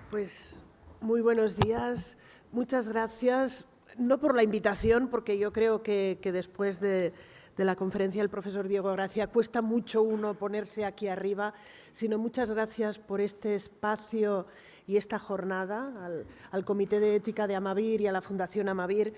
Pues muy buenos días, muchas gracias, no por la invitación, porque yo creo que después de la conferencia del profesor Diego Gracia cuesta mucho uno ponerse aquí arriba, sino muchas gracias por este espacio y esta jornada, al Comité de Ética de Amavir y a la Fundación Amavir,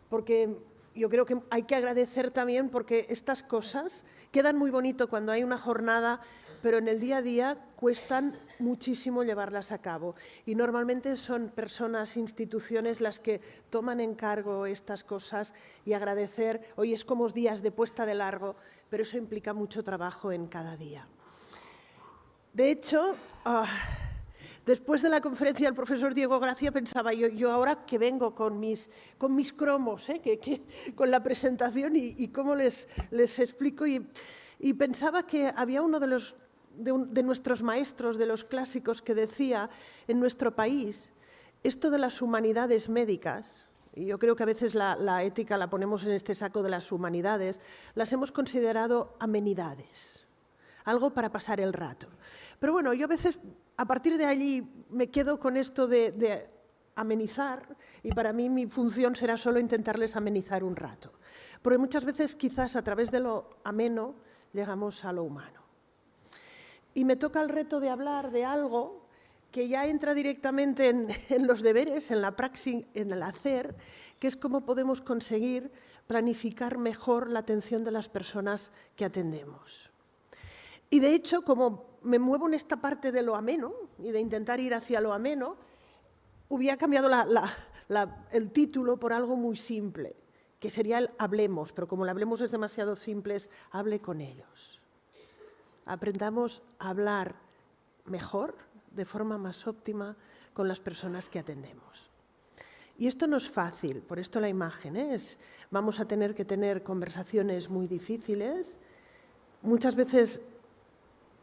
porque yo creo que hay que agradecer también porque estas cosas quedan muy bonito cuando hay una jornada, pero en el día a día cuestan muchísimo llevarlas a cabo. Y normalmente son personas, instituciones las que toman en cargo estas cosas y agradecer. Hoy es como días de puesta de largo, pero eso implica mucho trabajo en cada día. De hecho, después de la conferencia del profesor Diego Gracia pensaba yo ahora que vengo con mis cromos, con la presentación y cómo les explico. Y pensaba que había uno de nuestros maestros, de los clásicos, que decía en nuestro país esto de las humanidades médicas, y yo creo que a veces la ética la ponemos en este saco de las humanidades, las hemos considerado amenidades, algo para pasar el rato. Pero bueno, yo a veces, a partir de allí, me quedo con esto de amenizar, y para mí mi función será solo intentarles amenizar un rato. Porque muchas veces, quizás a través de lo ameno, llegamos a lo humano. Y me toca el reto de hablar de algo que ya entra directamente en los deberes, en la praxis, en el hacer, que es cómo podemos conseguir planificar mejor la atención de las personas que atendemos. Y de hecho, como me muevo en esta parte de lo ameno y de intentar ir hacia lo ameno, hubiera cambiado el título por algo muy simple, que sería el hablemos, pero como el hablemos es demasiado simple, es hable con ellos. Aprendamos a hablar mejor, de forma más óptima, con las personas que atendemos. Y esto no es fácil, por esto la imagen, vamos a tener que tener conversaciones muy difíciles, muchas veces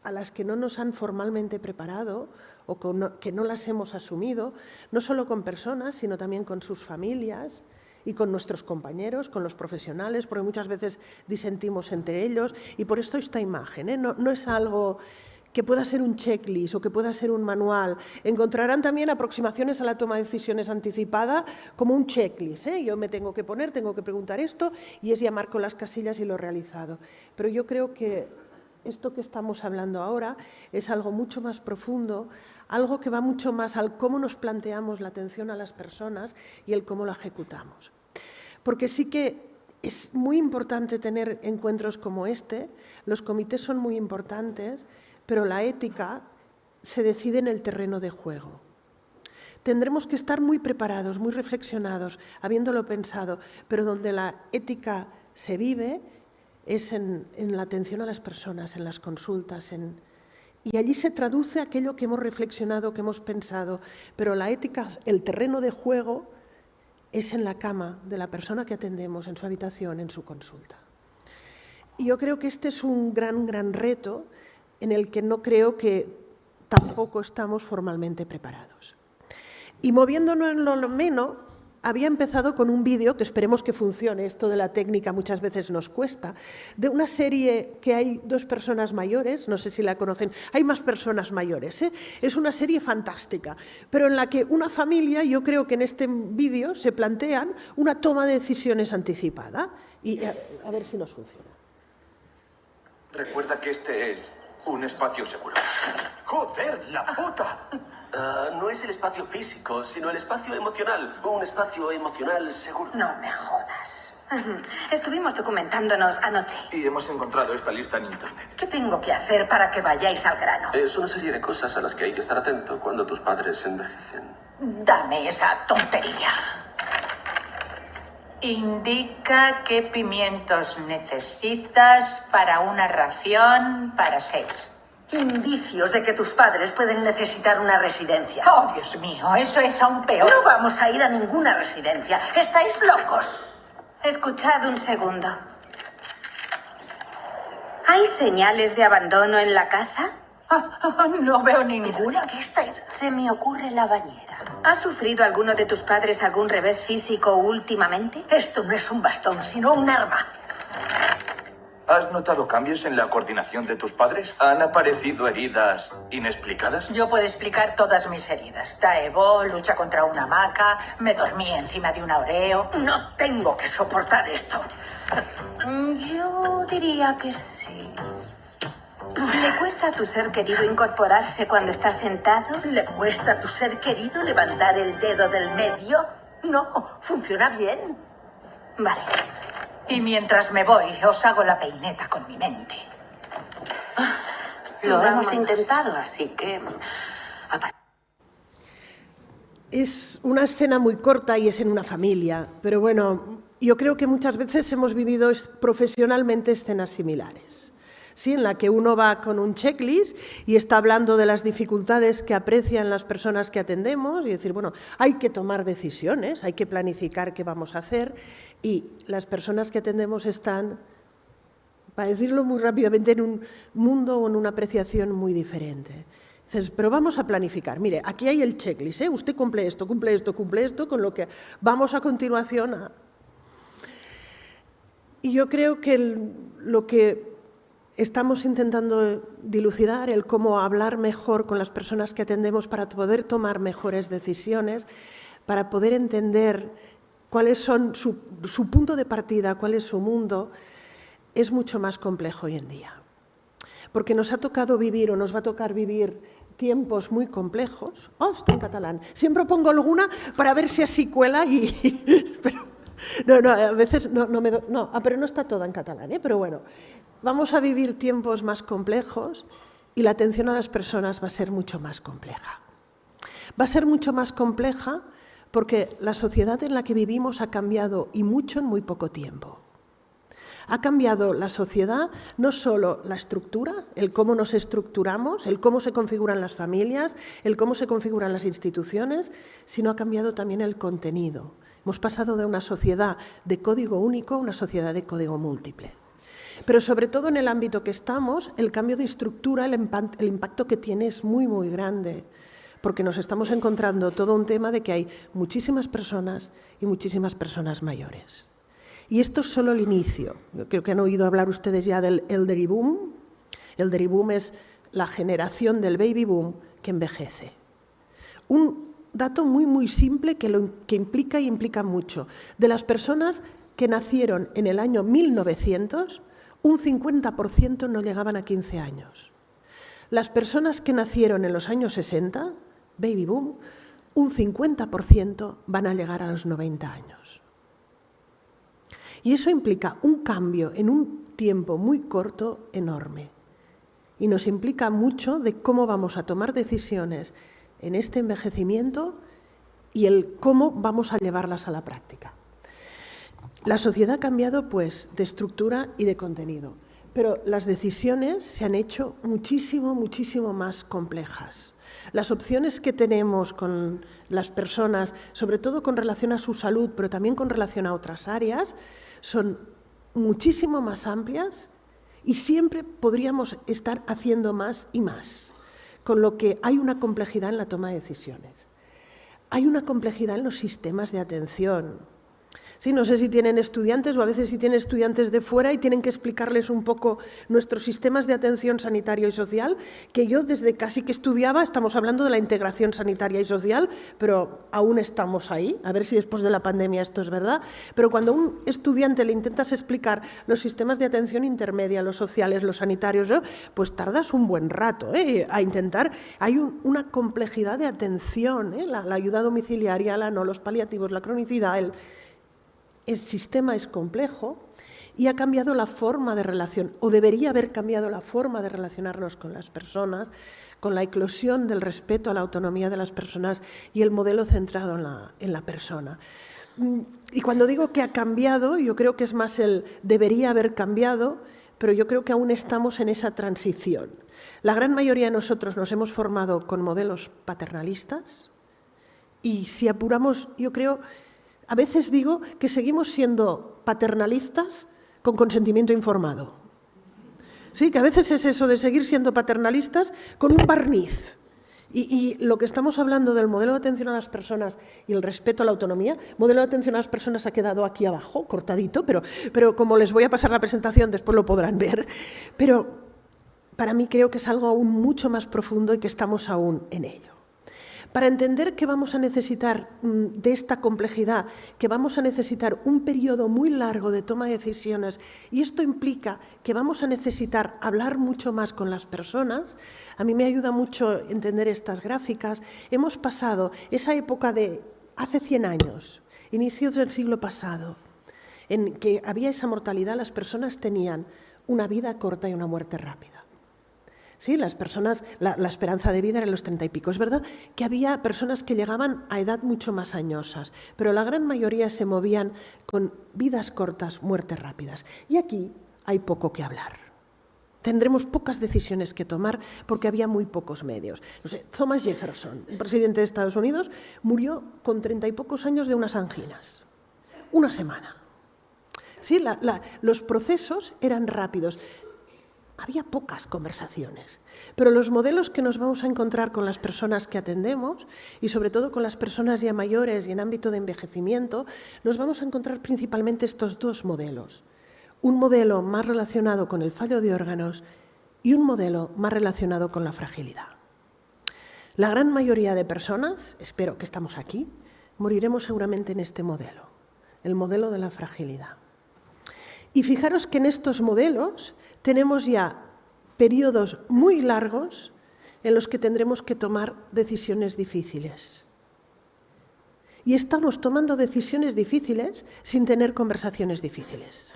a las que no nos han formalmente preparado o que no las hemos asumido, no solo con personas, sino también con sus familias y con nuestros compañeros, con los profesionales, porque muchas veces disentimos entre ellos, y por esto esta imagen, no es algo que pueda ser un checklist o que pueda ser un manual. Encontrarán también aproximaciones a la toma de decisiones anticipada como un checklist. Yo me tengo que poner, tengo que preguntar esto, y es llamar con las casillas y lo realizado. Pero yo creo que esto que estamos hablando ahora es algo mucho más profundo, algo que va mucho más al cómo nos planteamos la atención a las personas y el cómo lo ejecutamos. Porque sí que es muy importante tener encuentros como este, los comités son muy importantes, pero la ética se decide en el terreno de juego. Tendremos que estar muy preparados, muy reflexionados, habiéndolo pensado, pero donde la ética se vive es en la atención a las personas, en las consultas, y allí se traduce aquello que hemos reflexionado, que hemos pensado, pero la ética, el terreno de juego, es en la cama de la persona que atendemos, en su habitación, en su consulta. Y yo creo que este es un gran reto en el que no creo que tampoco estamos formalmente preparados. Y moviéndonos en lo ameno, había empezado con un vídeo, que esperemos que funcione, esto de la técnica muchas veces nos cuesta, de una serie que hay dos personas mayores, no sé si la conocen, hay más personas mayores, es una serie fantástica, pero en la que una familia, yo creo que en este vídeo se plantean una toma de decisiones anticipada, y a ver si nos funciona. Recuerda que este es un espacio seguro. ¡Joder, la puta! No es el espacio físico, sino el espacio emocional. Un espacio emocional seguro. No me jodas. Estuvimos documentándonos anoche. Y hemos encontrado esta lista en internet. ¿Qué tengo que hacer para que vayáis al grano? Es una serie de cosas a las que hay que estar atento cuando tus padres envejecen. Dame esa tontería. Indica qué pimientos necesitas para una ración para 6. Indicios de que tus padres pueden necesitar una residencia. Oh, Dios mío, eso es aún peor. No vamos a ir a ninguna residencia. ¿Estáis locos? Escuchad un segundo. ¿Hay señales de abandono en la casa? No veo ¿Pero ninguna. de qué estáis? Se me ocurre la bañera. ¿Ha sufrido alguno de tus padres algún revés físico últimamente? Esto no es un bastón, sino un arma. ¿Has notado cambios en la coordinación de tus padres? ¿Han aparecido heridas inexplicadas? Yo puedo explicar todas mis heridas. Daebo, lucha contra una hamaca, me dormí encima de un Oreo. No tengo que soportar esto. Yo diría que sí. ¿Le cuesta a tu ser querido incorporarse cuando está sentado? ¿Le cuesta a tu ser querido levantar el dedo del medio? No, funciona bien. Vale. Y mientras me voy, os hago la peineta con mi mente. Lo Vámonos. hemos intentado, así que... Es una escena muy corta y es en una familia, pero bueno, yo creo que muchas veces hemos vivido profesionalmente escenas similares. ¿Sí? En la que uno va con un checklist y está hablando de las dificultades que aprecian las personas que atendemos y decir, bueno, hay que tomar decisiones, hay que planificar qué vamos a hacer y las personas que atendemos están, para decirlo muy rápidamente, en un mundo o en una apreciación muy diferente. Dices, pero vamos a planificar. Mire, aquí hay el checklist, ¿eh? Usted cumple esto, con lo que vamos a continuación a... Y yo creo que lo que estamos intentando dilucidar, el cómo hablar mejor con las personas que atendemos para poder tomar mejores decisiones, para poder entender cuáles son su punto de partida, cuál es su mundo, es mucho más complejo hoy en día. Porque nos ha tocado vivir o nos va a tocar vivir tiempos muy complejos. Oh, está en catalán. Siempre pongo alguna para ver si así cuela y... pero, a veces pero no está toda en catalán, ¿eh? Pero bueno, vamos a vivir tiempos más complejos y la atención a las personas va a ser mucho más compleja. Va a ser mucho más compleja porque la sociedad en la que vivimos ha cambiado y mucho en muy poco tiempo. Ha cambiado la sociedad, no solo la estructura, el cómo nos estructuramos, el cómo se configuran las familias, el cómo se configuran las instituciones, sino ha cambiado también el contenido. Hemos pasado de una sociedad de código único a una sociedad de código múltiple. Pero sobre todo en el ámbito que estamos, el cambio de estructura, el impacto que tiene es muy, muy grande, porque nos estamos encontrando todo un tema de que hay muchísimas personas y muchísimas personas mayores. Y esto es solo el inicio. Yo creo que han oído hablar ustedes ya del elderly boom. El elderly boom es la generación del baby boom que envejece. Un dato muy, muy simple que implica mucho. De las personas que nacieron en el año 1900, un 50% no llegaban a 15 años. Las personas que nacieron en los años 60, baby boom, un 50% van a llegar a los 90 años. Y eso implica un cambio en un tiempo muy corto enorme. Y nos implica mucho de cómo vamos a tomar decisiones en este envejecimiento y el cómo vamos a llevarlas a la práctica. La sociedad ha cambiado, pues, de estructura y de contenido, pero las decisiones se han hecho muchísimo, muchísimo más complejas. Las opciones que tenemos con las personas, sobre todo con relación a su salud, pero también con relación a otras áreas, son muchísimo más amplias y siempre podríamos estar haciendo más y más, con lo que hay una complejidad en la toma de decisiones. Hay una complejidad en los sistemas de atención. Sí, no sé si tienen estudiantes o a veces si tienen estudiantes de fuera y tienen que explicarles un poco nuestros sistemas de atención sanitario y social, que yo desde casi que estudiaba, estamos hablando de la integración sanitaria y social, pero aún estamos ahí, a ver si después de la pandemia esto es verdad, pero cuando a un estudiante le intentas explicar los sistemas de atención intermedia, los sociales, los sanitarios, pues tardas un buen rato a intentar, hay una complejidad de atención, la ayuda domiciliaria, los paliativos, la cronicidad, el sistema es complejo y ha cambiado la forma de relación, o debería haber cambiado la forma de relacionarnos con las personas, con la eclosión del respeto a la autonomía de las personas y el modelo centrado en la persona. Y cuando digo que ha cambiado, yo creo que es más el debería haber cambiado, pero yo creo que aún estamos en esa transición. La gran mayoría de nosotros nos hemos formado con modelos paternalistas y si apuramos, yo creo... A veces digo que seguimos siendo paternalistas con consentimiento informado. Sí, que a veces es eso de seguir siendo paternalistas con un barniz Y lo que estamos hablando del modelo de atención a las personas y el respeto a la autonomía, modelo de atención a las personas ha quedado aquí abajo, cortadito, pero como les voy a pasar la presentación, después lo podrán ver. Pero para mí creo que es algo aún mucho más profundo y que estamos aún en ello. Para entender que vamos a necesitar de esta complejidad, que vamos a necesitar un periodo muy largo de toma de decisiones, y esto implica que vamos a necesitar hablar mucho más con las personas, a mí me ayuda mucho entender estas gráficas. Hemos pasado esa época de hace 100 años, inicios del siglo pasado, en que había esa mortalidad, las personas tenían una vida corta y una muerte rápida. Sí, las personas, la esperanza de vida era en los 30 y pico. Es verdad que había personas que llegaban a edad mucho más añosas, pero la gran mayoría se movían con vidas cortas, muertes rápidas. Y aquí hay poco que hablar. Tendremos pocas decisiones que tomar porque había muy pocos medios. No sé, Thomas Jefferson, un presidente de Estados Unidos, murió con 30 y pocos años de unas anginas. Una semana. Sí, los procesos eran rápidos. Había pocas conversaciones, pero los modelos que nos vamos a encontrar con las personas que atendemos y sobre todo con las personas ya mayores y en ámbito de envejecimiento, nos vamos a encontrar principalmente estos dos modelos. Un modelo más relacionado con el fallo de órganos y un modelo más relacionado con la fragilidad. La gran mayoría de personas, espero que estamos aquí, moriremos seguramente en este modelo, el modelo de la fragilidad. Y fijaros que en estos modelos tenemos ya periodos muy largos en los que tendremos que tomar decisiones difíciles. Y estamos tomando decisiones difíciles sin tener conversaciones difíciles.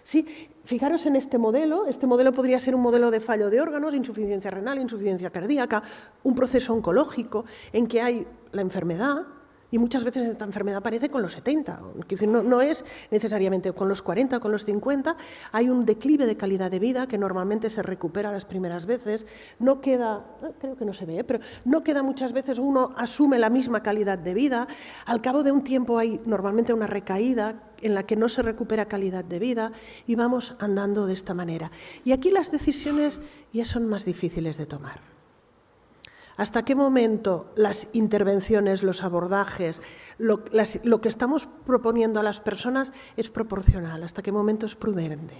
Sí, fijaros en este modelo podría ser un modelo de fallo de órganos, insuficiencia renal, insuficiencia cardíaca, un proceso oncológico en que hay la enfermedad. Y muchas veces esta enfermedad aparece con los 70, no es necesariamente con los 40 o con los 50, hay un declive de calidad de vida que normalmente se recupera las primeras veces, no queda, creo que no se ve, pero no queda muchas veces, uno asume la misma calidad de vida, al cabo de un tiempo hay normalmente una recaída en la que no se recupera calidad de vida y vamos andando de esta manera. Y aquí las decisiones ya son más difíciles de tomar. ¿Hasta qué momento las intervenciones, los abordajes, lo que estamos proponiendo a las personas es proporcional? ¿Hasta qué momento es prudente?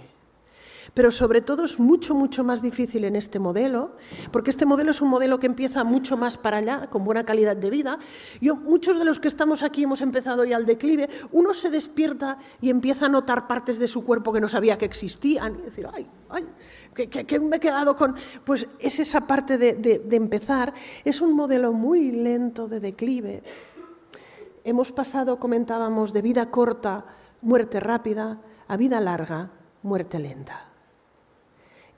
Pero sobre todo es mucho, mucho más difícil en este modelo, porque este modelo es un modelo que empieza mucho más para allá, con buena calidad de vida. Muchos de los que estamos aquí hemos empezado ya al declive, uno se despierta y empieza a notar partes de su cuerpo que no sabía que existían, y decir, ay, que me he quedado con... Pues es esa parte de empezar, es un modelo muy lento de declive. Hemos pasado, comentábamos, de vida corta, muerte rápida, a vida larga, muerte lenta.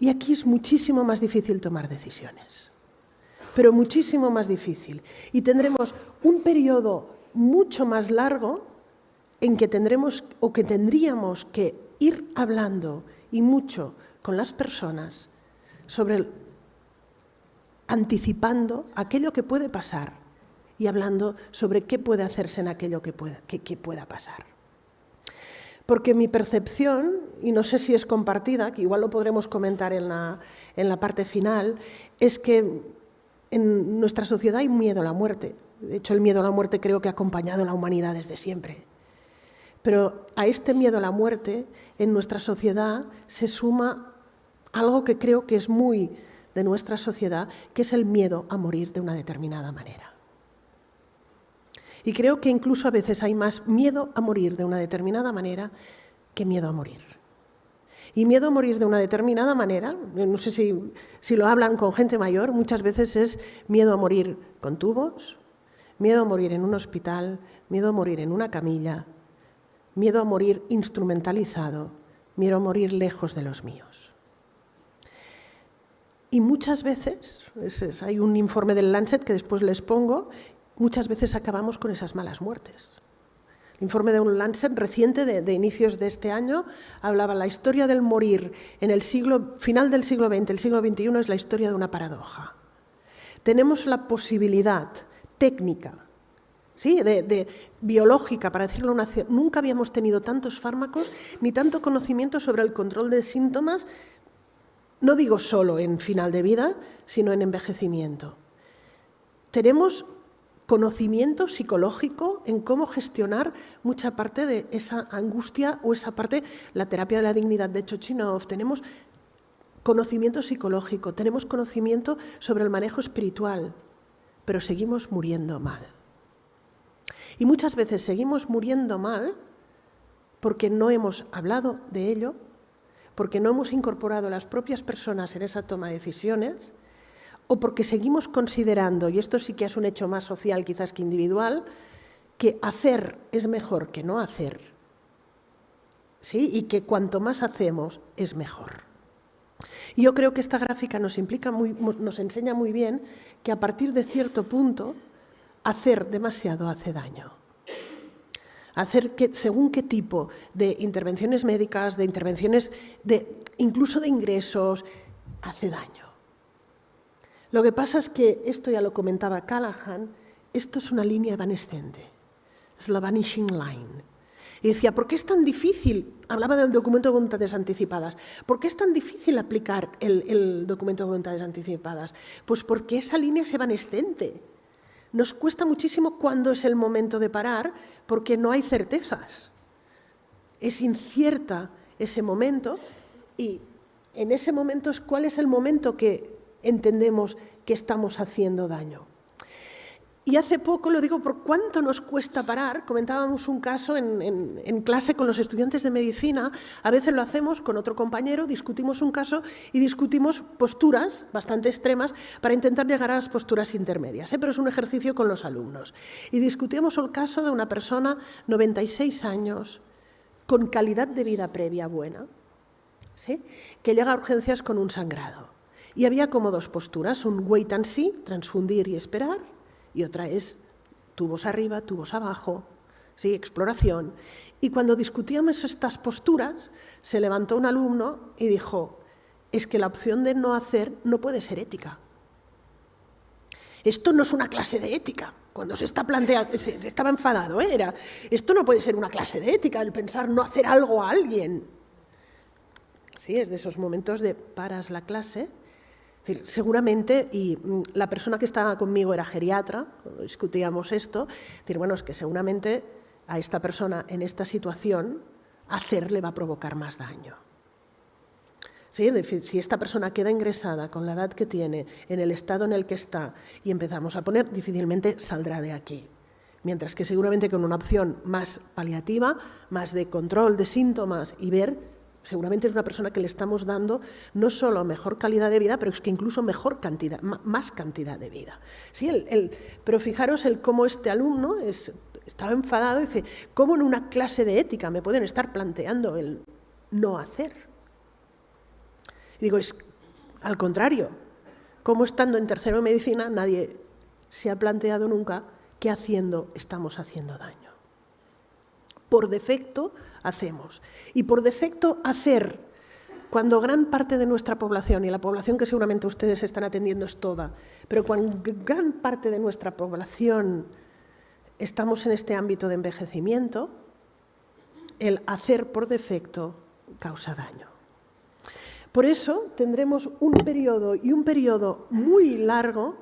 Y aquí es muchísimo más difícil tomar decisiones, pero muchísimo más difícil. Y tendremos un periodo mucho más largo en que tendríamos que ir hablando y mucho con las personas sobre anticipando aquello que puede pasar y hablando sobre qué puede hacerse en aquello que pueda pasar. Porque mi percepción, y no sé si es compartida, que igual lo podremos comentar en la parte final, es que en nuestra sociedad hay miedo a la muerte. De hecho, el miedo a la muerte creo que ha acompañado a la humanidad desde siempre. Pero a este miedo a la muerte, en nuestra sociedad se suma algo que creo que es muy de nuestra sociedad, que es el miedo a morir de una determinada manera. Y creo que incluso a veces hay más miedo a morir de una determinada manera que miedo a morir. Y miedo a morir de una determinada manera, no sé si lo hablan con gente mayor, muchas veces es miedo a morir con tubos, miedo a morir en un hospital, miedo a morir en una camilla, miedo a morir instrumentalizado, miedo a morir lejos de los míos. Y muchas veces, hay un informe del Lancet que después les pongo, muchas veces acabamos con esas malas muertes. El informe de un Lancet reciente de inicios de este año hablaba la historia del morir en el final del siglo XX, el siglo XXI es la historia de una paradoja. Tenemos la posibilidad técnica, ¿sí? de biológica, para decirlo nunca habíamos tenido tantos fármacos ni tanto conocimiento sobre el control de síntomas, no digo solo en final de vida, sino en envejecimiento. tenemos conocimiento psicológico en cómo gestionar mucha parte de esa angustia o esa parte, la terapia de la dignidad de Chochinov, tenemos conocimiento psicológico, tenemos conocimiento sobre el manejo espiritual, pero seguimos muriendo mal. Y muchas veces seguimos muriendo mal porque no hemos hablado de ello, porque no hemos incorporado a las propias personas en esa toma de decisiones, o porque seguimos considerando, y esto sí que es un hecho más social quizás que individual, que hacer es mejor que no hacer, ¿sí? Y que cuanto más hacemos es mejor. Y yo creo que esta gráfica nos enseña muy bien que a partir de cierto punto hacer demasiado hace daño. Hacer que, según qué tipo de intervenciones médicas, de intervenciones incluso de ingresos, hace daño. Lo que pasa es que, esto ya lo comentaba Callahan, esto es una línea evanescente, es la vanishing line. Y decía, ¿por qué es tan difícil? Hablaba del documento de voluntades anticipadas. ¿Por qué es tan difícil aplicar el documento de voluntades anticipadas? Pues porque esa línea es evanescente. Nos cuesta muchísimo cuándo es el momento de parar, porque no hay certezas. Es incierta ese momento y en ese momento, ¿cuál es el momento que entendemos que estamos haciendo daño? Y hace poco, lo digo por cuánto nos cuesta parar, comentábamos un caso en clase con los estudiantes de medicina, a veces lo hacemos con otro compañero, discutimos un caso y discutimos posturas bastante extremas para intentar llegar a las posturas intermedias, pero es un ejercicio con los alumnos. Y discutimos el caso de una persona, 96 años, con calidad de vida previa buena, ¿sí? Que llega a urgencias con un sangrado. Y había como dos posturas, un wait and see, transfundir y esperar, y otra es tubos arriba, tubos abajo, ¿sí? Exploración. Y cuando discutíamos estas posturas, se levantó un alumno y dijo, es que la opción de no hacer no puede ser ética. Esto no es una clase de ética. Cuando se está planteando, estaba enfadado, esto no puede ser una clase de ética, el pensar no hacer algo a alguien. Sí, es de esos momentos de paras la clase. Es decir, seguramente, y la persona que estaba conmigo era geriatra, cuando discutíamos esto, decir, bueno, es que seguramente a esta persona en esta situación hacerle va a provocar más daño. ¿Sí? Es decir, si esta persona queda ingresada con la edad que tiene, en el estado en el que está, y empezamos a poner, difícilmente saldrá de aquí. Mientras que seguramente con una opción más paliativa, más de control de síntomas y ver, seguramente es una persona que le estamos dando no solo mejor calidad de vida, pero es que incluso mejor cantidad, más cantidad de vida. ¿Sí? Pero fijaros cómo este alumno estaba enfadado y dice, ¿cómo en una clase de ética me pueden estar planteando el no hacer? Y digo, es al contrario, como estando en tercero de medicina nadie se ha planteado nunca que haciendo estamos haciendo daño. Por defecto hacemos. Y por defecto hacer, cuando gran parte de nuestra población, y la población que seguramente ustedes están atendiendo es toda, pero cuando gran parte de nuestra población estamos en este ámbito de envejecimiento, el hacer por defecto causa daño. Por eso tendremos un periodo muy largo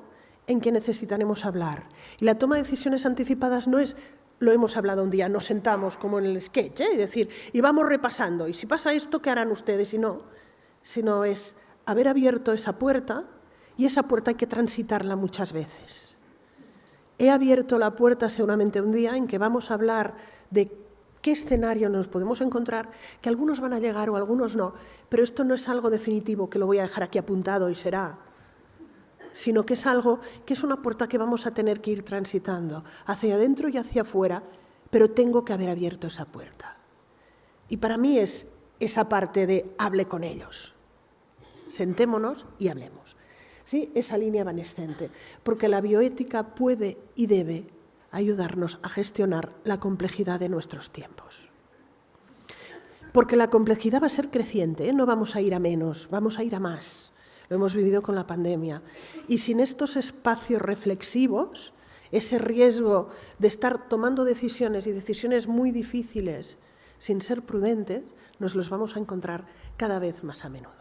en que necesitaremos hablar. Y la toma de decisiones anticipadas no es, lo hemos hablado un día, nos sentamos como en el sketch, y decir, y vamos repasando, y si pasa esto, ¿qué harán ustedes? Y no, sino es haber abierto esa puerta, y esa puerta hay que transitarla muchas veces. He abierto la puerta seguramente un día en que vamos a hablar de qué escenario nos podemos encontrar, que algunos van a llegar o algunos no, pero esto no es algo definitivo que lo voy a dejar aquí apuntado y será, sino que es algo que es una puerta que vamos a tener que ir transitando hacia adentro y hacia afuera, pero tengo que haber abierto esa puerta. Y para mí es esa parte de hable con ellos, sentémonos y hablemos. ¿Sí? Esa línea evanescente, porque la bioética puede y debe ayudarnos a gestionar la complejidad de nuestros tiempos. Porque la complejidad va a ser creciente, no vamos a ir a menos, vamos a ir a más. Lo hemos vivido con la pandemia. Y sin estos espacios reflexivos, ese riesgo de estar tomando decisiones y decisiones muy difíciles sin ser prudentes, nos los vamos a encontrar cada vez más a menudo.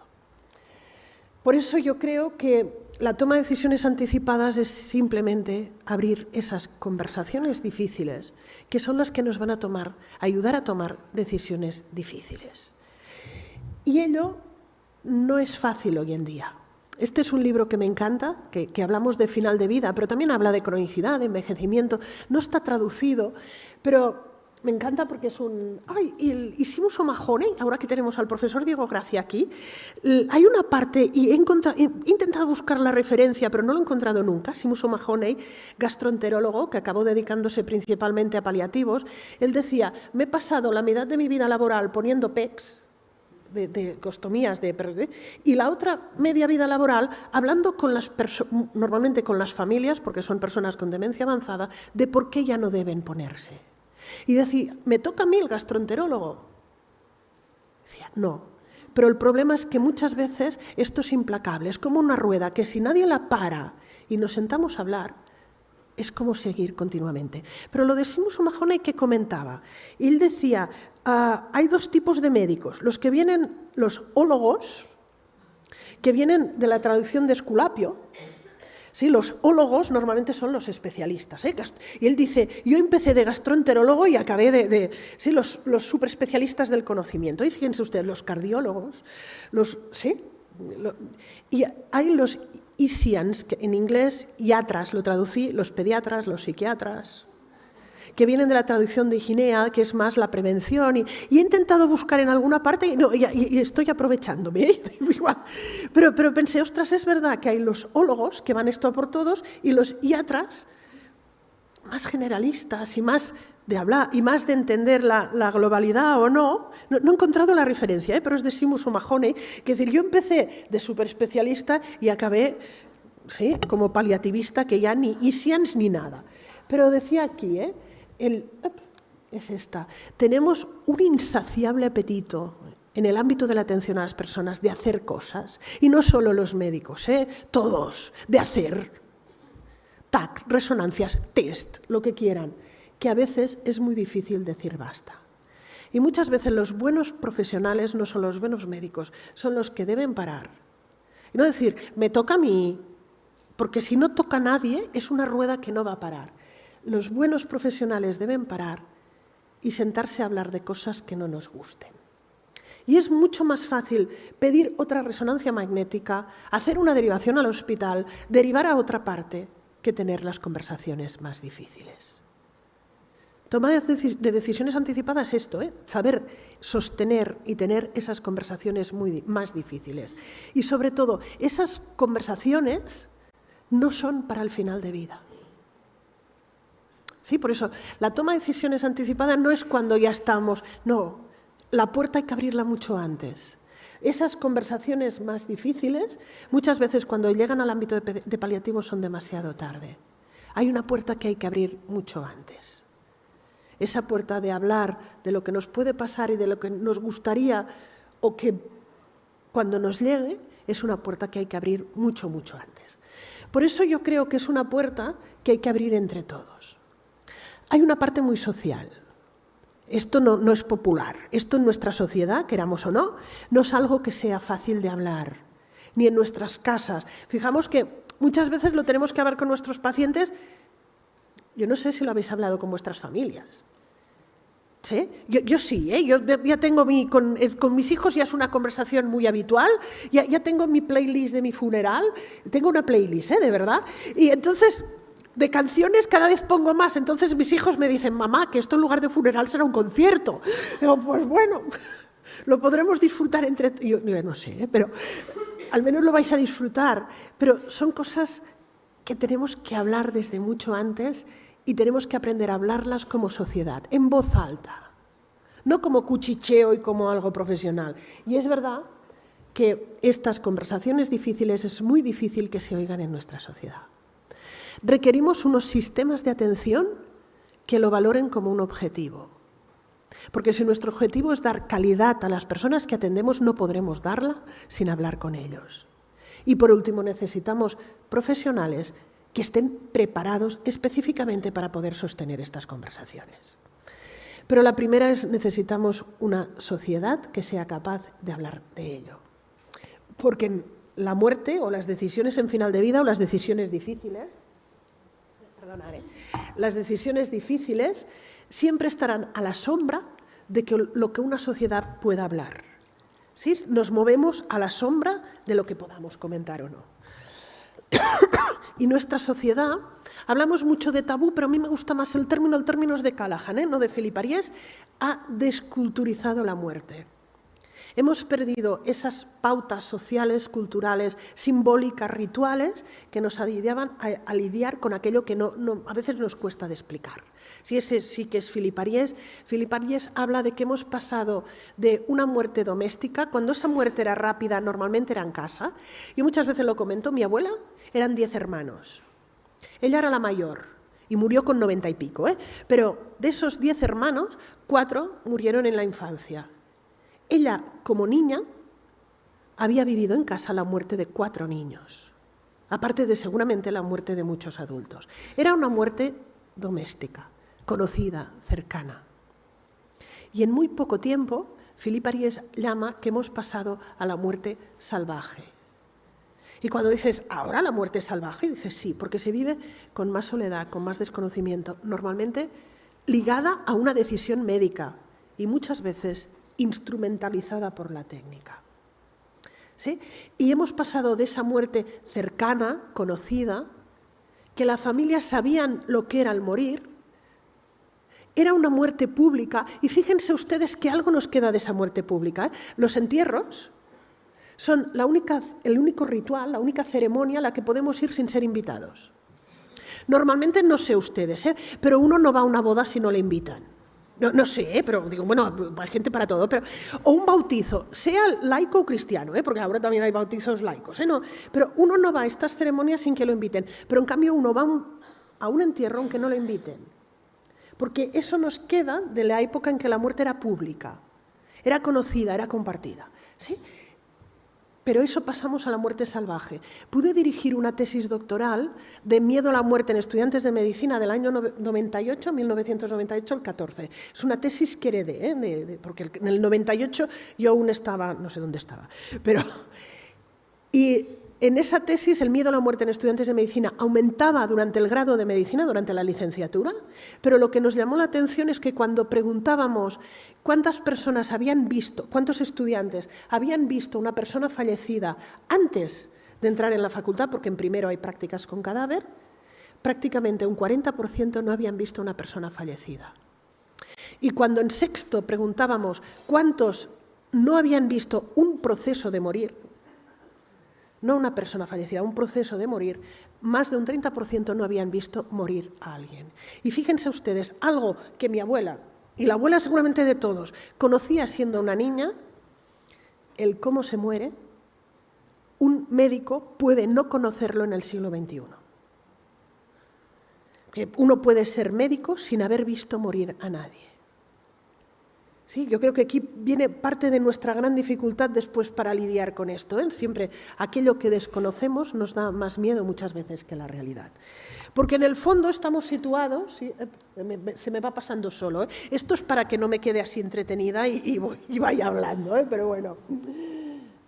Por eso yo creo que la toma de decisiones anticipadas es simplemente abrir esas conversaciones difíciles, que son las que nos van a ayudar a tomar decisiones difíciles. Y ello no es fácil hoy en día. Este es un libro que me encanta, que hablamos de final de vida, pero también habla de cronicidad, de envejecimiento. No está traducido, pero me encanta porque es un... ¡Ay! Y Seamus O'Mahony, ahora que tenemos al profesor Diego Gracia aquí, hay una parte, y he intentado buscar la referencia, pero no lo he encontrado nunca. Seamus O'Mahony, gastroenterólogo, que acabó dedicándose principalmente a paliativos, él decía, me he pasado la mitad de mi vida laboral poniendo PECs, de costomías, y la otra media vida laboral hablando con normalmente con las familias, porque son personas con demencia avanzada, de por qué ya no deben ponerse. Y decía, ¿me toca a mí el gastroenterólogo? Decía, no. Pero el problema es que muchas veces esto es implacable, es como una rueda que si nadie la para y nos sentamos a hablar, es como seguir continuamente. Pero lo de Seamus O'Mahony que comentaba, él decía, hay dos tipos de médicos, los que vienen, los ólogos, que vienen de la traducción de Esculapio. Sí, los ólogos normalmente son los especialistas. Y él dice, yo empecé de gastroenterólogo y acabé sí, los superespecialistas del conocimiento. Y fíjense ustedes, los cardiólogos, y hay los ISIANs, que en inglés, iatras, lo traducí, los pediatras, los psiquiatras, que vienen de la traducción de Ginea, que es más la prevención, y he intentado buscar en alguna parte, y estoy aprovechándome, ¿eh? pero pensé, ostras, es verdad que hay los ólogos, que van esto a por todos, y los iatras, más generalistas y más de hablar, y más de entender la globalidad o no he encontrado la referencia, pero es de Seamus O'Mahony, que es decir, yo empecé de superespecialista y acabé, ¿sí?, como paliativista, que ya ni ISIANs ni nada. Pero decía aquí, es esta, tenemos un insaciable apetito en el ámbito de la atención a las personas de hacer cosas, y no solo los médicos, todos, de hacer TAC, resonancias, test, lo que quieran, que a veces es muy difícil decir basta. Y muchas veces los buenos profesionales no son los buenos médicos, son los que deben parar. Y no decir, me toca a mí, porque si no toca a nadie, es una rueda que no va a parar. Los buenos profesionales deben parar y sentarse a hablar de cosas que no nos gusten. Y es mucho más fácil pedir otra resonancia magnética, hacer una derivación al hospital, derivar a otra parte, que tener las conversaciones más difíciles. Toma de decisiones anticipadas es esto, saber sostener y tener esas conversaciones más difíciles. Y sobre todo, esas conversaciones no son para el final de vida. Sí, por eso, la toma de decisiones anticipada no es cuando ya estamos, no, la puerta hay que abrirla mucho antes. Esas conversaciones más difíciles, muchas veces cuando llegan al ámbito de paliativos son demasiado tarde. Hay una puerta que hay que abrir mucho antes. Esa puerta de hablar de lo que nos puede pasar y de lo que nos gustaría o que cuando nos llegue es una puerta que hay que abrir mucho, mucho antes. Por eso yo creo que es una puerta que hay que abrir entre todos. Hay una parte muy social. Esto no es popular. Esto en nuestra sociedad, queramos o no, no es algo que sea fácil de hablar, ni en nuestras casas. Fijamos que muchas veces lo tenemos que hablar con nuestros pacientes. Yo no sé si lo habéis hablado con vuestras familias. ¿Sí? Yo sí, yo ya tengo con mis hijos ya es una conversación muy habitual, ya tengo mi playlist de mi funeral, tengo una playlist, de verdad, y entonces de canciones cada vez pongo más, entonces mis hijos me dicen, mamá, que esto en lugar de funeral será un concierto. Digo, pues bueno, lo podremos disfrutar entre... Yo no sé, pero al menos lo vais a disfrutar, pero son cosas que tenemos que hablar desde mucho antes y tenemos que aprender a hablarlas como sociedad, en voz alta, no como cuchicheo y como algo profesional. Y es verdad que estas conversaciones difíciles es muy difícil que se oigan en nuestra sociedad. Requerimos unos sistemas de atención que lo valoren como un objetivo. Porque si nuestro objetivo es dar calidad a las personas que atendemos, no podremos darla sin hablar con ellos. Y por último, necesitamos profesionales que estén preparados específicamente para poder sostener estas conversaciones. Pero la primera es, necesitamos una sociedad que sea capaz de hablar de ello. Porque la muerte o las decisiones en final de vida o las decisiones difíciles, las decisiones difíciles siempre estarán a la sombra de lo que una sociedad pueda hablar. ¿Sí? Nos movemos a la sombra de lo que podamos comentar o no. Y nuestra sociedad, hablamos mucho de tabú, pero a mí me gusta más el término es de Callahan, no de Philippe Ariès, ha desculturizado la muerte. Hemos perdido esas pautas sociales, culturales, simbólicas, rituales que nos ayudaban a lidiar con aquello que a veces nos cuesta de explicar. Sí, ese sí que es Philippe Ariès. Philippe Ariès habla de que hemos pasado de una muerte doméstica, cuando esa muerte era rápida, normalmente era en casa. Yo muchas veces lo comento, mi abuela eran 10 hermanos. Ella era la mayor y murió con 90 y pico, pero de esos 10 hermanos, 4 murieron en la infancia. Ella, como niña, había vivido en casa la muerte de 4 niños, aparte de seguramente la muerte de muchos adultos. Era una muerte doméstica, conocida, cercana. Y en muy poco tiempo, Philippe Ariès llama que hemos pasado a la muerte salvaje. Y cuando dices, ¿ahora la muerte salvaje? Dices, sí, porque se vive con más soledad, con más desconocimiento, normalmente ligada a una decisión médica y muchas veces instrumentalizada por la técnica. ¿Sí? Y hemos pasado de esa muerte cercana, conocida, que las familias sabían lo que era el morir, era una muerte pública, y fíjense ustedes que algo nos queda de esa muerte pública. Los entierros son el único ritual, la única ceremonia a la que podemos ir sin ser invitados. Normalmente, no sé ustedes, pero uno no va a una boda si no le invitan. No sé, pero digo, bueno, hay gente para todo. O un bautizo, sea laico o cristiano, porque ahora también hay bautizos laicos, no, pero uno no va a estas ceremonias sin que lo inviten. Pero en cambio uno va a un entierro aunque no lo inviten. Porque eso nos queda de la época en que la muerte era pública, era conocida, era compartida. ¿Sí? Pero eso pasamos a la muerte salvaje. Pude dirigir una tesis doctoral de miedo a la muerte en estudiantes de medicina del año 98, 1998 al 14. Es una tesis que heredé, porque en el 98 yo aún estaba, no sé dónde estaba, pero... Y en esa tesis el miedo a la muerte en estudiantes de medicina aumentaba durante el grado de medicina, durante la licenciatura, pero lo que nos llamó la atención es que cuando preguntábamos cuántas personas habían visto, cuántos estudiantes habían visto una persona fallecida antes de entrar en la facultad, porque en primero hay prácticas con cadáver, prácticamente un 40% no habían visto una persona fallecida. Y cuando en sexto preguntábamos cuántos no habían visto un proceso de morir, no una persona fallecida, un proceso de morir, más de un 30% no habían visto morir a alguien. Y fíjense ustedes, algo que mi abuela, y la abuela seguramente de todos, conocía siendo una niña, el cómo se muere, un médico puede no conocerlo en el siglo XXI. Que uno puede ser médico sin haber visto morir a nadie. Sí, yo creo que aquí viene parte de nuestra gran dificultad después para lidiar con esto. Siempre aquello que desconocemos nos da más miedo muchas veces que la realidad. Porque en el fondo estamos situados, ¿sí? Se me va pasando solo, Esto es para que no me quede así entretenida y vaya hablando, pero bueno.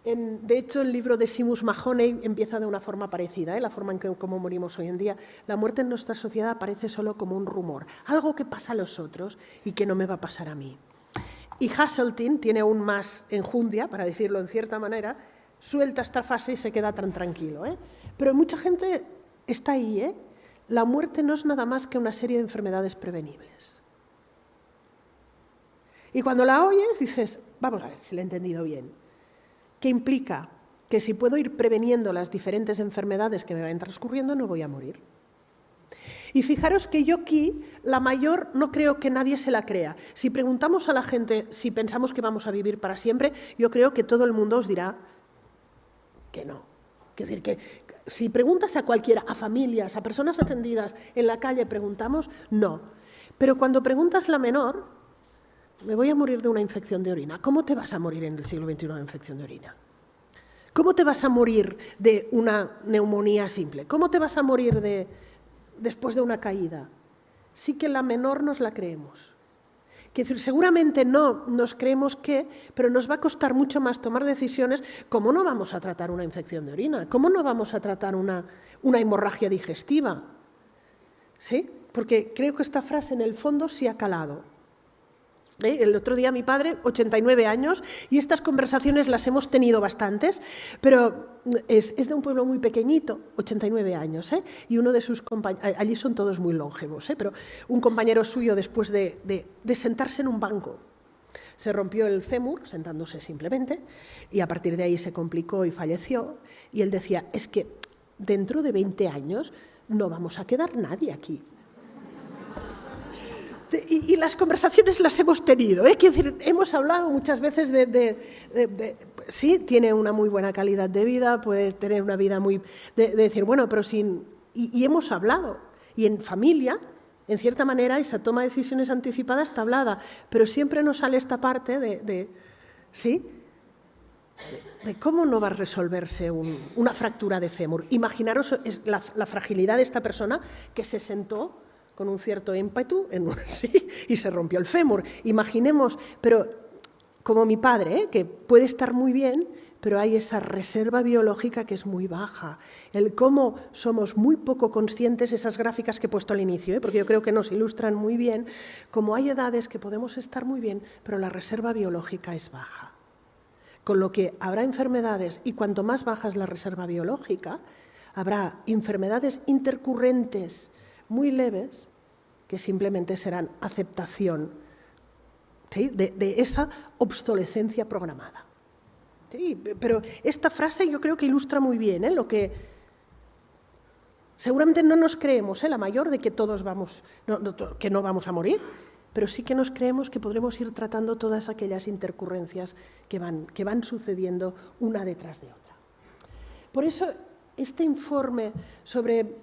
De hecho, el libro de Seamus Mahoney empieza de una forma parecida, la forma en que cómo morimos hoy en día. La muerte en nuestra sociedad aparece solo como un rumor, algo que pasa a los otros y que no me va a pasar a mí. Y Hasseltine tiene aún más enjundia, para decirlo en cierta manera, suelta esta fase y se queda tan tranquilo. Pero mucha gente está ahí. La muerte no es nada más que una serie de enfermedades prevenibles. Y cuando la oyes dices, vamos a ver si la he entendido bien, ¿qué implica? Que si puedo ir preveniendo las diferentes enfermedades que me vayan transcurriendo, no voy a morir. Y fijaros que yo aquí, la mayor, no creo que nadie se la crea. Si preguntamos a la gente si pensamos que vamos a vivir para siempre, yo creo que todo el mundo os dirá que no. Es decir, que si preguntas a cualquiera, a familias, a personas atendidas en la calle, preguntamos, no. Pero cuando preguntas la menor, me voy a morir de una infección de orina. ¿Cómo te vas a morir en el siglo XXI de una infección de orina? ¿Cómo te vas a morir de una neumonía simple? ¿Cómo te vas a morir después de una caída? Sí que la menor nos la creemos. Quiero decir, seguramente no nos creemos pero nos va a costar mucho más tomar decisiones. ¿Cómo no vamos a tratar una infección de orina? ¿Cómo no vamos a tratar una hemorragia digestiva? ¿Sí? Porque creo que esta frase en el fondo sí ha calado. El otro día mi padre, 89 años, y estas conversaciones las hemos tenido bastantes, pero es de un pueblo muy pequeñito, 89 años, y uno de sus compañeros, allí son todos muy longevos, pero un compañero suyo después de sentarse en un banco, se rompió el fémur, sentándose simplemente, y a partir de ahí se complicó y falleció, y él decía, es que dentro de 20 años no vamos a quedar nadie aquí. Y las conversaciones las hemos tenido, Quiero decir, hemos hablado muchas veces sí, tiene una muy buena calidad de vida, puede tener una vida muy... de decir, bueno, pero sin... Y hemos hablado, y en familia, en cierta manera, esa toma de decisiones anticipada está hablada, pero siempre nos sale esta parte ¿sí? De cómo no va a resolverse una fractura de fémur. Imaginaros la fragilidad de esta persona que se sentó con un cierto ímpetu y se rompió el fémur. Imaginemos, pero como mi padre, que puede estar muy bien, pero hay esa reserva biológica que es muy baja. El cómo somos muy poco conscientes, esas gráficas que he puesto al inicio, porque yo creo que nos ilustran muy bien, como hay edades que podemos estar muy bien, pero la reserva biológica es baja. Con lo que habrá enfermedades, y cuanto más baja es la reserva biológica, habrá enfermedades intercurrentes muy leves, que simplemente serán aceptación, ¿sí? de esa obsolescencia programada. ¿Sí? Pero esta frase yo creo que ilustra muy bien lo que seguramente no nos creemos, la mayor, de que todos que no vamos a morir, pero sí que nos creemos que podremos ir tratando todas aquellas intercurrencias que van sucediendo una detrás de otra. Por eso, este informe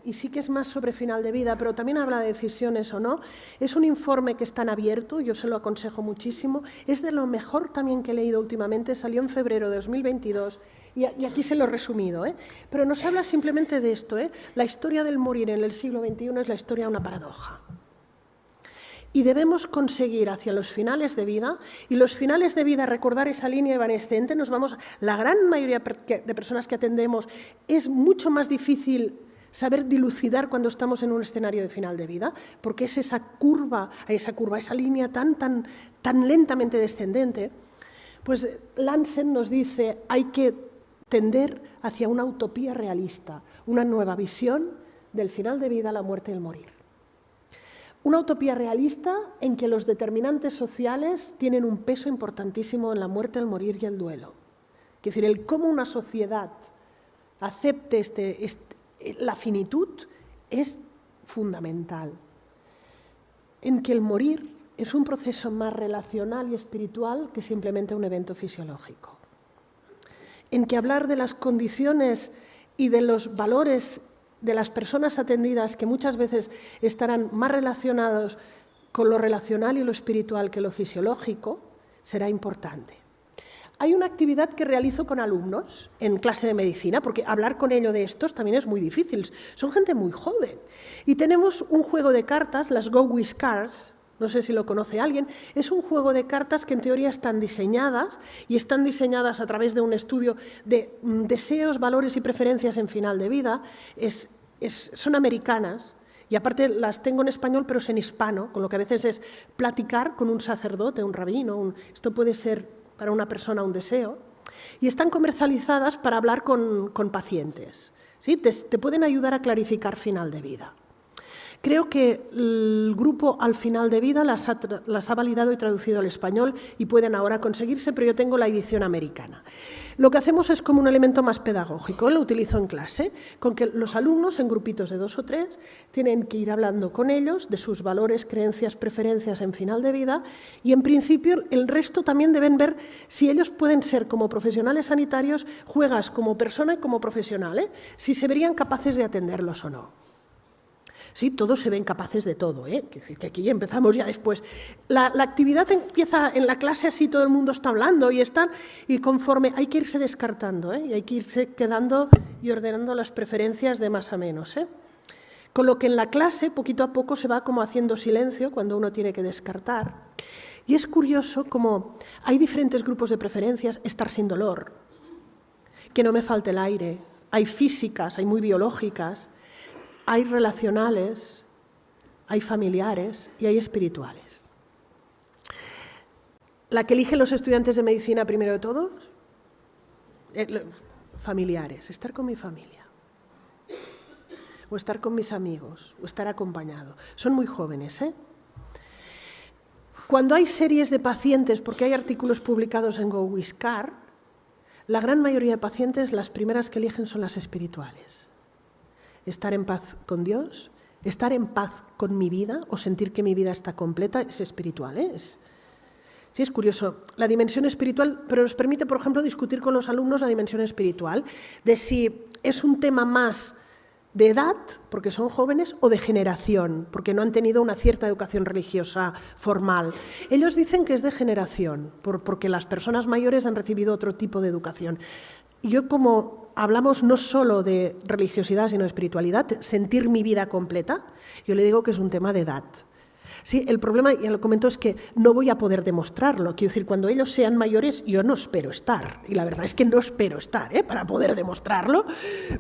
y sí que es más sobre final de vida, pero también habla de decisiones o no, es un informe que está en abierto, yo se lo aconsejo muchísimo, es de lo mejor también que he leído últimamente, salió en febrero de 2022 y aquí se lo he resumido, pero nos habla simplemente de esto, la historia del morir en el siglo XXI es la historia de una paradoja. Y debemos conseguir hacia los finales de vida, y los finales de vida, recordar esa línea evanescente, la gran mayoría de personas que atendemos es mucho más difícil saber dilucidar cuando estamos en un escenario de final de vida, porque es esa línea tan lentamente descendente. Pues Lansen nos dice, hay que tender hacia una utopía realista, una nueva visión del final de vida, la muerte y el morir. Una utopía realista en que los determinantes sociales tienen un peso importantísimo en la muerte, el morir y el duelo. Es decir, el cómo una sociedad acepte la finitud es fundamental. En que el morir es un proceso más relacional y espiritual que simplemente un evento fisiológico. En que hablar de las condiciones y de los valores de las personas atendidas, que muchas veces estarán más relacionados con lo relacional y lo espiritual que lo fisiológico, será importante. Hay una actividad que realizo con alumnos en clase de medicina, porque hablar con ellos de estos también es muy difícil. Son gente muy joven. Y tenemos un juego de cartas, las Go With Cards, no sé si lo conoce alguien, es un juego de cartas que en teoría están diseñadas y están diseñadas a través de un estudio de deseos, valores y preferencias en final de vida. Son americanas y aparte las tengo en español, pero es en hispano, con lo que a veces es platicar con un sacerdote, un rabino, esto puede ser para una persona un deseo, y están comercializadas para hablar con pacientes. ¿Sí? Te pueden ayudar a clarificar final de vida. Creo que el grupo Al Final de Vida las ha validado y traducido al español y pueden ahora conseguirse, pero yo tengo la edición americana. Lo que hacemos es como un elemento más pedagógico, lo utilizo en clase, con que los alumnos en grupitos de 2 o 3 tienen que ir hablando con ellos de sus valores, creencias, preferencias en final de vida y en principio el resto también deben ver si ellos pueden ser como profesionales sanitarios, juegas como persona y como profesional, si se verían capaces de atenderlos o no. Sí, todos se ven capaces de todo, que aquí empezamos ya después. La actividad empieza en la clase así, todo el mundo está hablando y conforme hay que irse descartando y hay que irse quedando y ordenando las preferencias de más a menos. Con lo que en la clase, poquito a poco, se va como haciendo silencio cuando uno tiene que descartar. Y es curioso cómo hay diferentes grupos de preferencias, estar sin dolor, que no me falte el aire, hay físicas, hay muy biológicas, hay relacionales, hay familiares y hay espirituales. La que eligen los estudiantes de medicina primero de todos, familiares, estar con mi familia, o estar con mis amigos, o estar acompañado. Son muy jóvenes, ¿eh? Cuando hay series de pacientes, porque hay artículos publicados en GoWiscar, la gran mayoría de pacientes, las primeras que eligen son las espirituales. Estar en paz con Dios, estar en paz con mi vida, o sentir que mi vida está completa, es espiritual, ¿eh? Sí, es curioso. La dimensión espiritual, pero nos permite, por ejemplo, discutir con los alumnos la dimensión espiritual, de si es un tema más de edad, porque son jóvenes, o de generación, porque no han tenido una cierta educación religiosa formal. Ellos dicen que es de generación, porque las personas mayores han recibido otro tipo de educación. Y yo, como hablamos no solo de religiosidad, sino de espiritualidad, sentir mi vida completa, yo le digo que es un tema de edad. Sí, el problema, ya lo comento, es que no voy a poder demostrarlo. Quiero decir, cuando ellos sean mayores, yo no espero estar. Y la verdad es que no espero estar, para poder demostrarlo.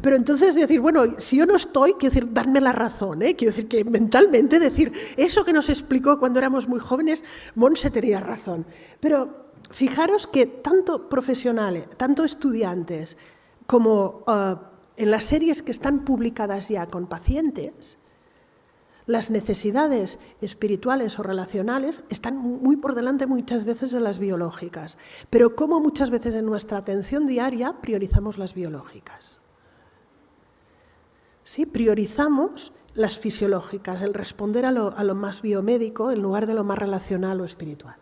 Pero entonces decir, bueno, si yo no estoy, quiero decir, darme la razón. Quiero decir que mentalmente decir, eso que nos explicó cuando éramos muy jóvenes, Montse tenía razón. Pero fijaros que tanto profesionales, tanto estudiantes, como en las series que están publicadas ya con pacientes, las necesidades espirituales o relacionales están muy por delante muchas veces de las biológicas, pero como muchas veces en nuestra atención diaria priorizamos las biológicas. Sí, priorizamos las fisiológicas, el responder a lo más biomédico en lugar de lo más relacional o espiritual.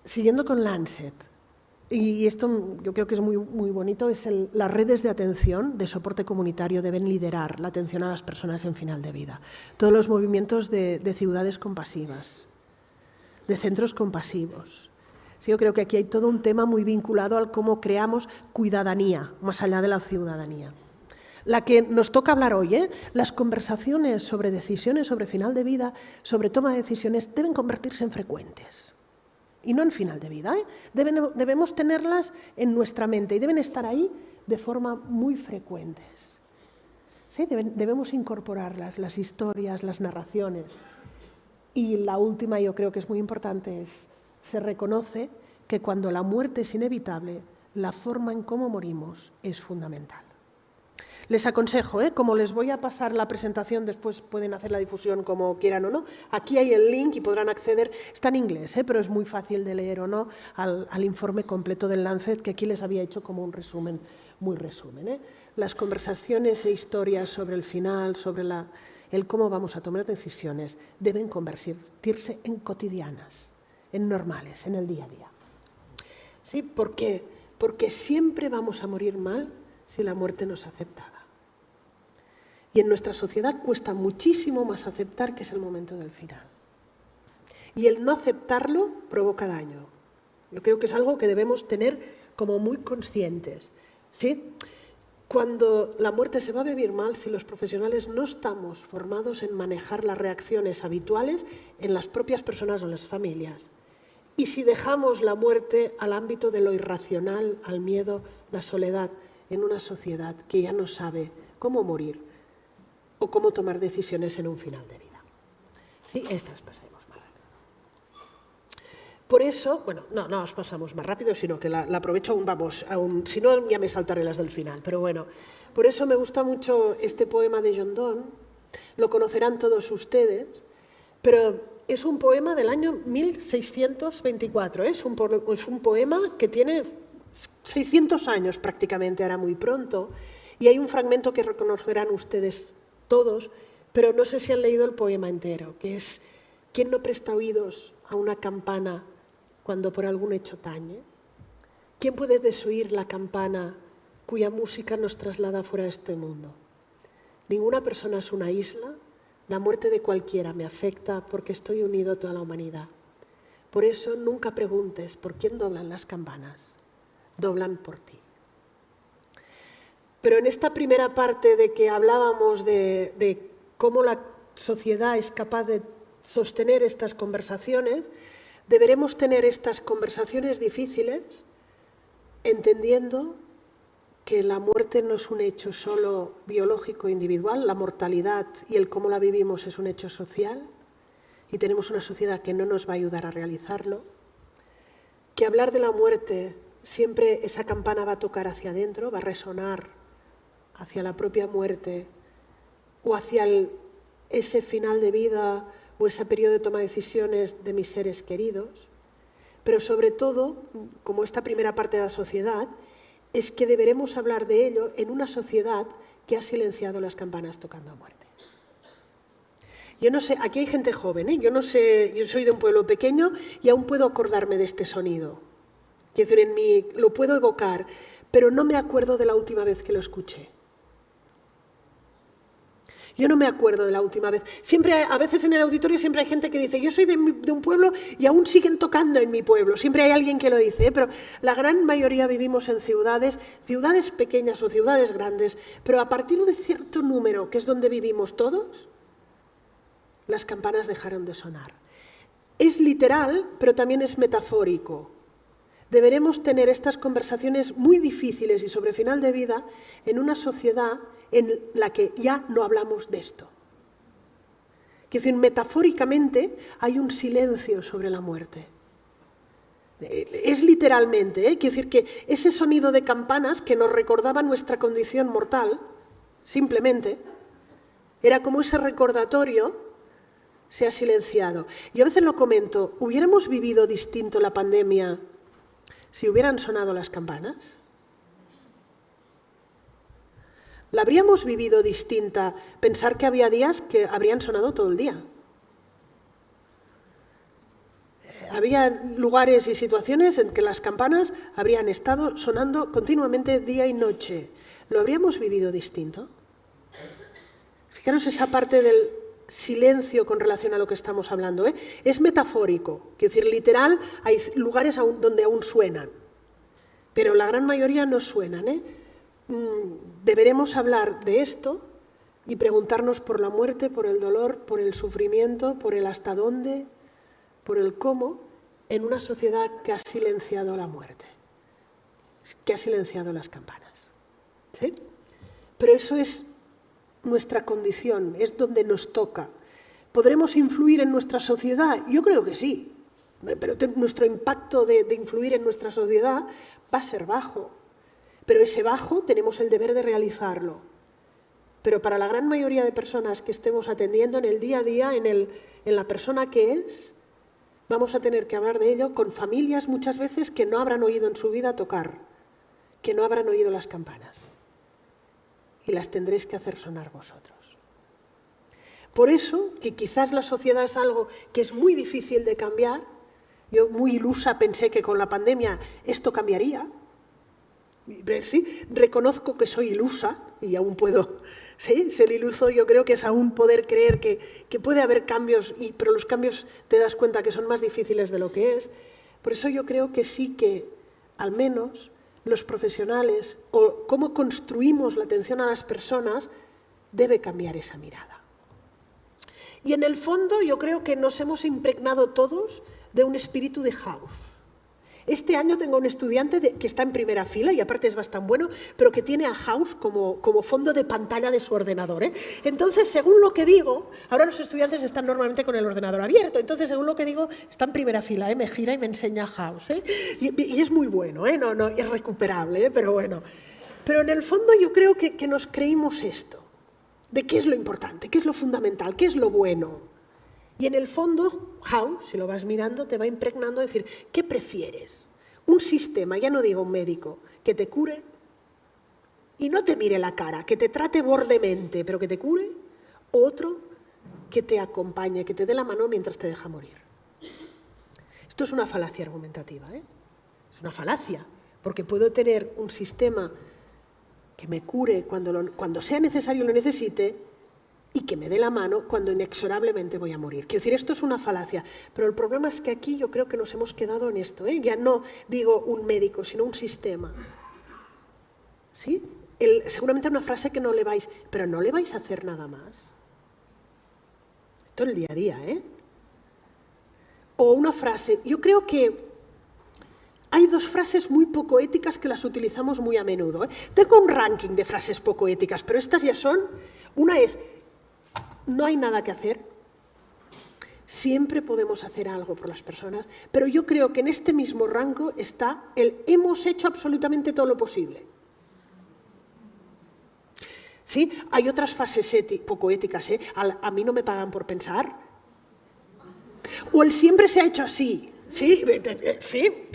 Siguiendo con Lancet, y esto yo creo que es muy, muy bonito, es las redes de atención, de soporte comunitario, deben liderar la atención a las personas en final de vida. Todos los movimientos de ciudades compasivas, de centros compasivos. Sí, yo creo que aquí hay todo un tema muy vinculado al cómo creamos cuidadanía, más allá de la ciudadanía. La que nos toca hablar hoy, las conversaciones sobre decisiones, sobre final de vida, sobre toma de decisiones, deben convertirse en frecuentes. Y no en final de vida, debemos tenerlas en nuestra mente y deben estar ahí de forma muy frecuentes. ¿Sí? Debemos incorporarlas, las historias, las narraciones. Y la última, yo creo que es muy importante, se reconoce que cuando la muerte es inevitable, la forma en cómo morimos es fundamental. Les aconsejo, como les voy a pasar la presentación, después pueden hacer la difusión como quieran o no. Aquí hay el link y podrán acceder, está en inglés, pero es muy fácil de leer o no, al informe completo del Lancet, que aquí les había hecho como un resumen, muy resumen. Las conversaciones e historias sobre el final, sobre el cómo vamos a tomar decisiones, deben convertirse en cotidianas, en normales, en el día a día. ¿Sí? Porque siempre vamos a morir mal si la muerte no es aceptada. Y en nuestra sociedad cuesta muchísimo más aceptar que es el momento del final. Y el no aceptarlo provoca daño. Yo creo que es algo que debemos tener como muy conscientes. ¿Sí? Cuando la muerte se va a vivir mal, si los profesionales no estamos formados en manejar las reacciones habituales en las propias personas o las familias. Y si dejamos la muerte al ámbito de lo irracional, al miedo, la soledad, en una sociedad que ya no sabe cómo morir o cómo tomar decisiones en un final de vida. Sí, estas pasaremos más rápido. Por eso, bueno, no os pasamos más rápido, sino que la aprovecho si no ya me saltaré las del final, pero bueno. Por eso me gusta mucho este poema de John Donne, lo conocerán todos ustedes, pero es un poema del año 1624, es un poema que tiene 600 años prácticamente, ahora muy pronto, y hay un fragmento que reconocerán ustedes todos, pero no sé si han leído el poema entero, que es ¿quién no presta oídos a una campana cuando por algún hecho tañe? ¿Quién puede desoír la campana cuya música nos traslada fuera de este mundo? Ninguna persona es una isla, la muerte de cualquiera me afecta porque estoy unido a toda la humanidad. Por eso nunca preguntes por quién doblan las campanas, doblan por ti. Pero en esta primera parte de que hablábamos de cómo la sociedad es capaz de sostener estas conversaciones, deberemos tener estas conversaciones difíciles entendiendo que la muerte no es un hecho solo biológico individual, la mortalidad y el cómo la vivimos es un hecho social y tenemos una sociedad que no nos va a ayudar a realizarlo, que hablar de la muerte siempre esa campana va a tocar hacia adentro, va a resonar hacia la propia muerte o hacia ese final de vida o ese periodo de toma de decisiones de mis seres queridos, pero sobre todo, como esta primera parte de la sociedad, es que deberemos hablar de ello en una sociedad que ha silenciado las campanas tocando a muerte. Yo no sé, aquí hay gente joven, yo no sé, yo soy de un pueblo pequeño y aún puedo acordarme de este sonido. Quiero decir, en mí lo puedo evocar, pero no me acuerdo de la última vez que lo escuché. Yo no me acuerdo de la última vez. Siempre, a veces en el auditorio siempre hay gente que dice, yo soy de un pueblo y aún siguen tocando en mi pueblo. Siempre hay alguien que lo dice, pero la gran mayoría vivimos en ciudades pequeñas o ciudades grandes, pero a partir de cierto número, que es donde vivimos todos, las campanas dejaron de sonar. Es literal, pero también es metafórico. Deberemos tener estas conversaciones muy difíciles y sobre final de vida en una sociedad en la que ya no hablamos de esto. Quiero decir, metafóricamente hay un silencio sobre la muerte. Es literalmente, quiero decir que ese sonido de campanas que nos recordaba nuestra condición mortal, simplemente, era como ese recordatorio se ha silenciado. Yo a veces lo comento, ¿hubiéramos vivido distinto la pandemia si hubieran sonado las campanas? ¿La habríamos vivido distinta? Pensar que había días que habrían sonado todo el día. Había lugares y situaciones en que las campanas habrían estado sonando continuamente día y noche. ¿Lo habríamos vivido distinto? Fijaros esa parte del silencio con relación a lo que estamos hablando. Es metafórico, quiero decir, literal, hay lugares donde aún suenan, pero la gran mayoría no suenan. Deberemos hablar de esto y preguntarnos por la muerte, por el dolor, por el sufrimiento, por el hasta dónde, por el cómo, en una sociedad que ha silenciado la muerte, que ha silenciado las campanas. ¿Sí? Pero eso es nuestra condición, es donde nos toca. ¿Podremos influir en nuestra sociedad? Yo creo que sí, pero nuestro impacto de influir en nuestra sociedad va a ser bajo. Pero ese bajo tenemos el deber de realizarlo. Pero para la gran mayoría de personas que estemos atendiendo en el día a día, en la persona que es, vamos a tener que hablar de ello con familias muchas veces que no habrán oído en su vida tocar, que no habrán oído las campanas. Y las tendréis que hacer sonar vosotros. Por eso, que quizás la sociedad es algo que es muy difícil de cambiar. Yo, muy ilusa, pensé que con la pandemia esto cambiaría. Sí, reconozco que soy ilusa y aún puedo ser iluso. Yo creo que es aún poder creer que puede haber cambios, pero los cambios te das cuenta que son más difíciles de lo que es. Por eso yo creo que sí que, al menos, los profesionales o cómo construimos la atención a las personas debe cambiar esa mirada. Y en el fondo yo creo que nos hemos impregnado todos de un espíritu de House. Este año tengo un estudiante que está en primera fila y aparte es bastante bueno, pero que tiene a House como fondo de pantalla de su ordenador. Entonces, según lo que digo, ahora los estudiantes están normalmente con el ordenador abierto, entonces según lo que digo, está en primera fila, me gira y me enseña House. Y es muy bueno, no, es recuperable, pero bueno. Pero en el fondo yo creo que nos creímos esto, de qué es lo importante, qué es lo fundamental, qué es lo bueno. Y en el fondo, House, si lo vas mirando, te va impregnando a decir, ¿qué prefieres? Un sistema, ya no digo un médico, que te cure y no te mire la cara, que te trate bordemente, pero que te cure, o otro que te acompañe, que te dé la mano mientras te deja morir. Esto es una falacia argumentativa, Es una falacia, porque puedo tener un sistema que me cure cuando sea necesario y lo necesite, y que me dé la mano cuando inexorablemente voy a morir. Quiero decir, esto es una falacia, pero el problema es que aquí yo creo que nos hemos quedado en esto, Ya no digo un médico, sino un sistema. ¿Sí? Seguramente una frase que no le vais, pero no le vais a hacer nada más. Esto en el día a día, O una frase. Yo creo que hay dos frases muy poco éticas que las utilizamos muy a menudo, ¿eh? Tengo un ranking de frases poco éticas, pero estas ya son... Una es, no hay nada que hacer. Siempre podemos hacer algo por las personas, pero yo creo que en este mismo rango está el hemos hecho absolutamente todo lo posible. Sí, hay otras frases poco éticas, ¿eh? A mí no me pagan por pensar. O el siempre se ha hecho así. Sí, sí.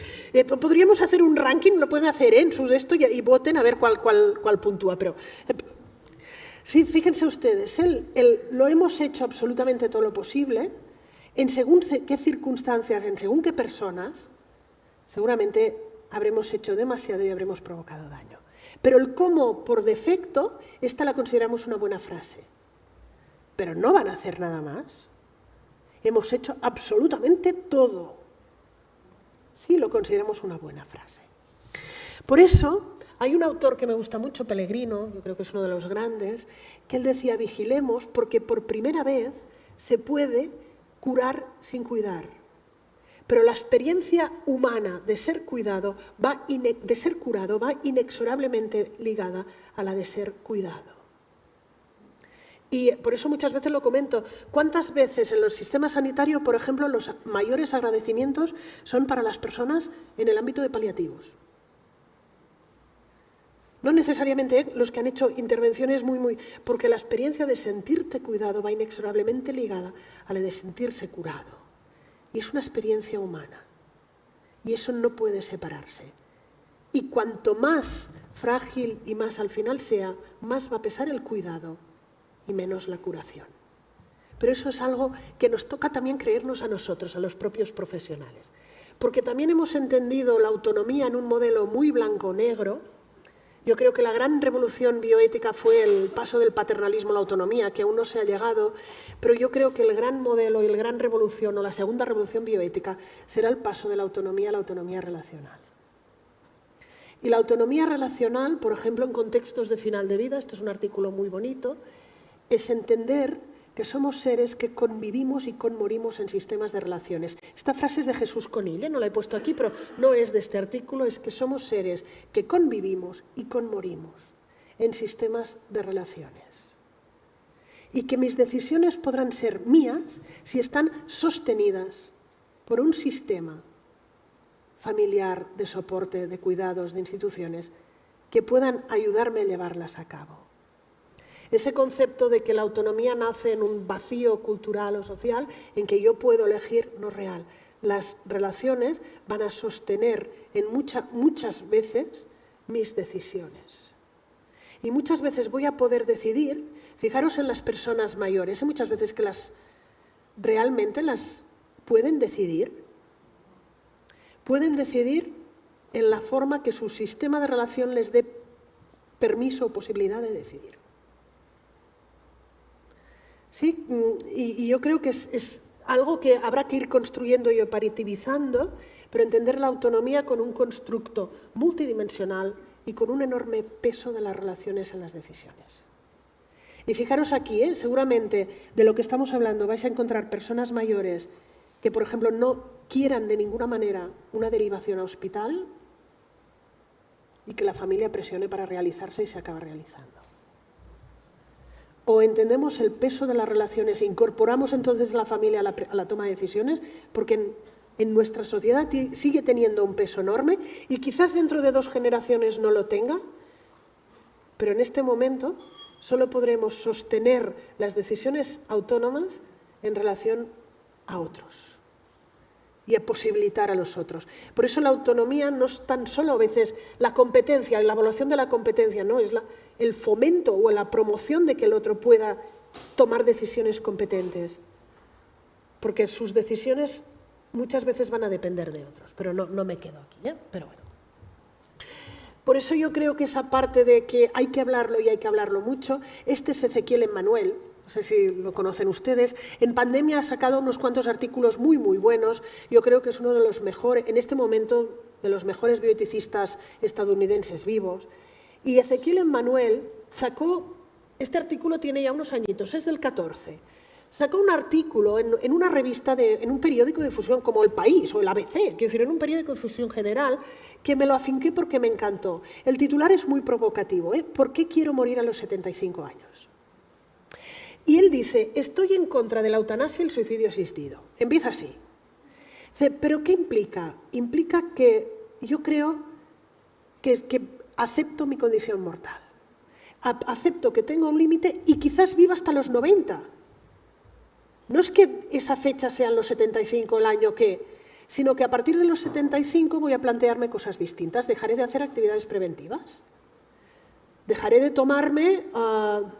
Podríamos hacer un ranking, lo pueden hacer en sus esto y voten a ver cuál puntúa. Pero sí, fíjense ustedes, lo hemos hecho absolutamente todo lo posible, en según qué circunstancias, en según qué personas, seguramente habremos hecho demasiado y habremos provocado daño. Pero el cómo por defecto, esta la consideramos una buena frase. Pero no van a hacer nada más. Hemos hecho absolutamente todo. Sí, lo consideramos una buena frase. Por eso, hay un autor que me gusta mucho, Pellegrino, yo creo que es uno de los grandes, que él decía, vigilemos porque por primera vez se puede curar sin cuidar. Pero la experiencia humana de ser curado va inexorablemente ligada a la de ser cuidado. Y por eso muchas veces lo comento. ¿Cuántas veces en los sistemas sanitarios, por ejemplo, los mayores agradecimientos son para las personas en el ámbito de paliativos? No necesariamente los que han hecho intervenciones porque la experiencia de sentirte cuidado va inexorablemente ligada a la de sentirse curado. Y es una experiencia humana. Y eso no puede separarse. Y cuanto más frágil y más al final sea, más va a pesar el cuidado y menos la curación. Pero eso es algo que nos toca también creernos a nosotros, a los propios profesionales. Porque también hemos entendido la autonomía en un modelo muy blanco-negro. Yo creo que la gran revolución bioética fue el paso del paternalismo a la autonomía, que aún no se ha llegado, pero yo creo que el gran modelo y la gran revolución, o la segunda revolución bioética, será el paso de la autonomía a la autonomía relacional. Y la autonomía relacional, por ejemplo, en contextos de final de vida, esto es un artículo muy bonito, es entender que somos seres que convivimos y conmorimos en sistemas de relaciones. Esta frase es de Jesús Conille, no la he puesto aquí, pero no es de este artículo, es que somos seres que convivimos y conmorimos en sistemas de relaciones. Y que mis decisiones podrán ser mías si están sostenidas por un sistema familiar, de soporte, de cuidados, de instituciones, que puedan ayudarme a llevarlas a cabo. Ese concepto de que la autonomía nace en un vacío cultural o social en que yo puedo elegir no es real. Las relaciones van a sostener muchas veces mis decisiones. Y muchas veces voy a poder decidir, fijaros en las personas mayores, muchas veces que realmente las pueden decidir. Pueden decidir en la forma que su sistema de relación les dé permiso o posibilidad de decidir. Sí, y yo creo que es algo que habrá que ir construyendo y operativizando, pero entender la autonomía con un constructo multidimensional y con un enorme peso de las relaciones en las decisiones. Y fijaros aquí, seguramente de lo que estamos hablando vais a encontrar personas mayores que, por ejemplo, no quieran de ninguna manera una derivación a hospital y que la familia presione para realizarse y se acaba realizando. O entendemos el peso de las relaciones e incorporamos entonces a la familia a la toma de decisiones, porque en nuestra sociedad sigue teniendo un peso enorme y quizás dentro de 2 generaciones no lo tenga, pero en este momento solo podremos sostener las decisiones autónomas en relación a otros y a posibilitar a los otros. Por eso la autonomía no es tan solo a veces la competencia, la evaluación de la competencia, no, es el fomento o la promoción de que el otro pueda tomar decisiones competentes. Porque sus decisiones muchas veces van a depender de otros, pero no me quedo aquí, ¿eh? Pero bueno. Por eso yo creo que esa parte de que hay que hablarlo y hay que hablarlo mucho, este es Ezequiel Emmanuel, no sé si lo conocen ustedes, en pandemia ha sacado unos cuantos artículos muy buenos, yo creo que es uno de los mejores, en este momento, de los mejores bioeticistas estadounidenses vivos, y Ezequiel Emmanuel sacó, este artículo tiene ya unos añitos, es del 14, sacó un artículo en una revista, en un periódico de difusión como El País o el ABC, quiero decir, en un periódico de difusión general, que me lo afinqué porque me encantó. El titular es muy provocativo, ¿eh? ¿Por qué quiero morir a los 75 años? Y él dice, estoy en contra de la eutanasia y el suicidio asistido. Empieza así. Dice, ¿pero qué implica? Implica que yo creo que acepto mi condición mortal. Acepto que tengo un límite y quizás viva hasta los 90. No es que esa fecha sean los 75 el año que, sino que a partir de los 75 voy a plantearme cosas distintas. Dejaré de hacer actividades preventivas. Dejaré de tomarme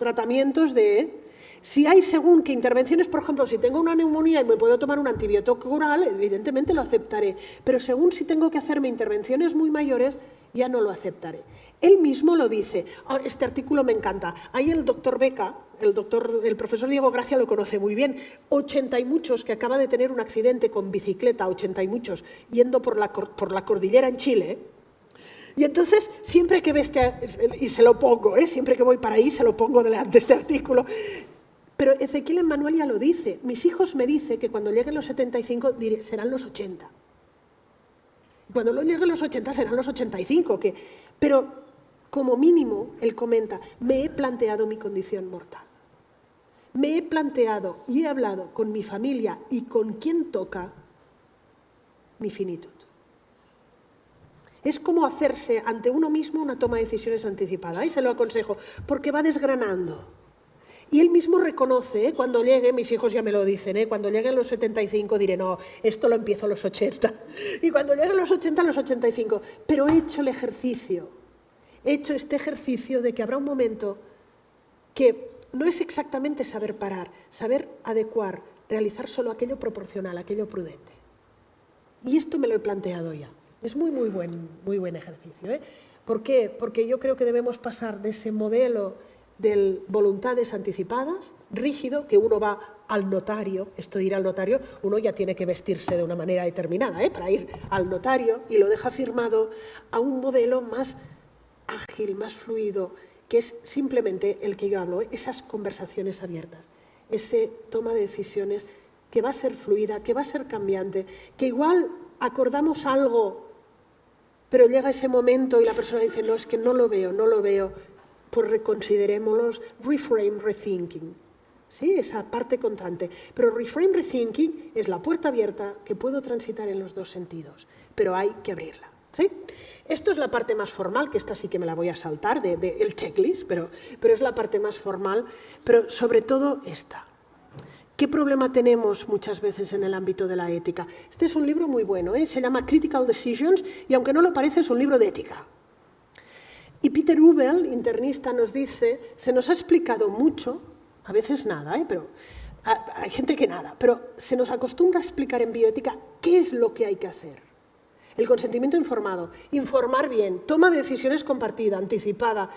tratamientos de... Si hay según qué intervenciones, por ejemplo, si tengo una neumonía y me puedo tomar un antibiótico oral, evidentemente lo aceptaré. Pero según si tengo que hacerme intervenciones muy mayores, ya no lo aceptaré. Él mismo lo dice. Este artículo me encanta. Ahí el doctor Beca, el profesor Diego Gracia lo conoce muy bien. 80 y muchos, que acaba de tener un accidente con bicicleta, 80 y muchos, yendo por la cordillera en Chile. Y entonces, siempre que ve y se lo pongo, siempre que voy para ahí se lo pongo delante de este artículo. Pero Ezequiel Emmanuel ya lo dice. Mis hijos me dicen que cuando lleguen los 75 serán los 80. Cuando lleguen los 80 serán los 85. Pero como mínimo, él comenta, me he planteado mi condición mortal. Me he planteado y he hablado con mi familia y con quien toca mi finitud. Es como hacerse ante uno mismo una toma de decisiones anticipada. Y se lo aconsejo, porque va desgranando. Y él mismo reconoce, cuando llegue, mis hijos ya me lo dicen, cuando lleguen los 75 diré, no, esto lo empiezo a los 80. Y cuando lleguen los 80, a los 85. Pero he hecho el ejercicio. He hecho este ejercicio de que habrá un momento que no es exactamente saber parar, saber adecuar, realizar solo aquello proporcional, aquello prudente. Y esto me lo he planteado ya. Es muy buen ejercicio. ¿Por qué? Porque yo creo que debemos pasar de ese modelo de voluntades anticipadas, rígido, que uno va al notario, esto de ir al notario, uno ya tiene que vestirse de una manera determinada para ir al notario y lo deja firmado, a un modelo más ágil, más fluido, que es simplemente el que yo hablo, esas conversaciones abiertas, ese toma de decisiones que va a ser fluida, que va a ser cambiante, que igual acordamos algo, pero llega ese momento y la persona dice, no, es que no lo veo, pues reconsiderémoslos, reframe, rethinking. ¿Sí? Esa parte constante. Pero reframe, rethinking es la puerta abierta que puedo transitar en los dos sentidos, pero hay que abrirla. ¿Sí? Esto es la parte más formal, que esta sí que me la voy a saltar, del checklist, pero es la parte más formal, pero sobre todo esta. ¿Qué problema tenemos muchas veces en el ámbito de la ética? Este es un libro muy bueno, se llama Critical Decisions, y aunque no lo parece, es un libro de ética. Y Peter Ubel, internista, nos dice, se nos ha explicado mucho, a veces nada, pero hay gente que nada, pero se nos acostumbra a explicar en bioética qué es lo que hay que hacer. El consentimiento informado, informar bien, toma de decisiones compartida, anticipada,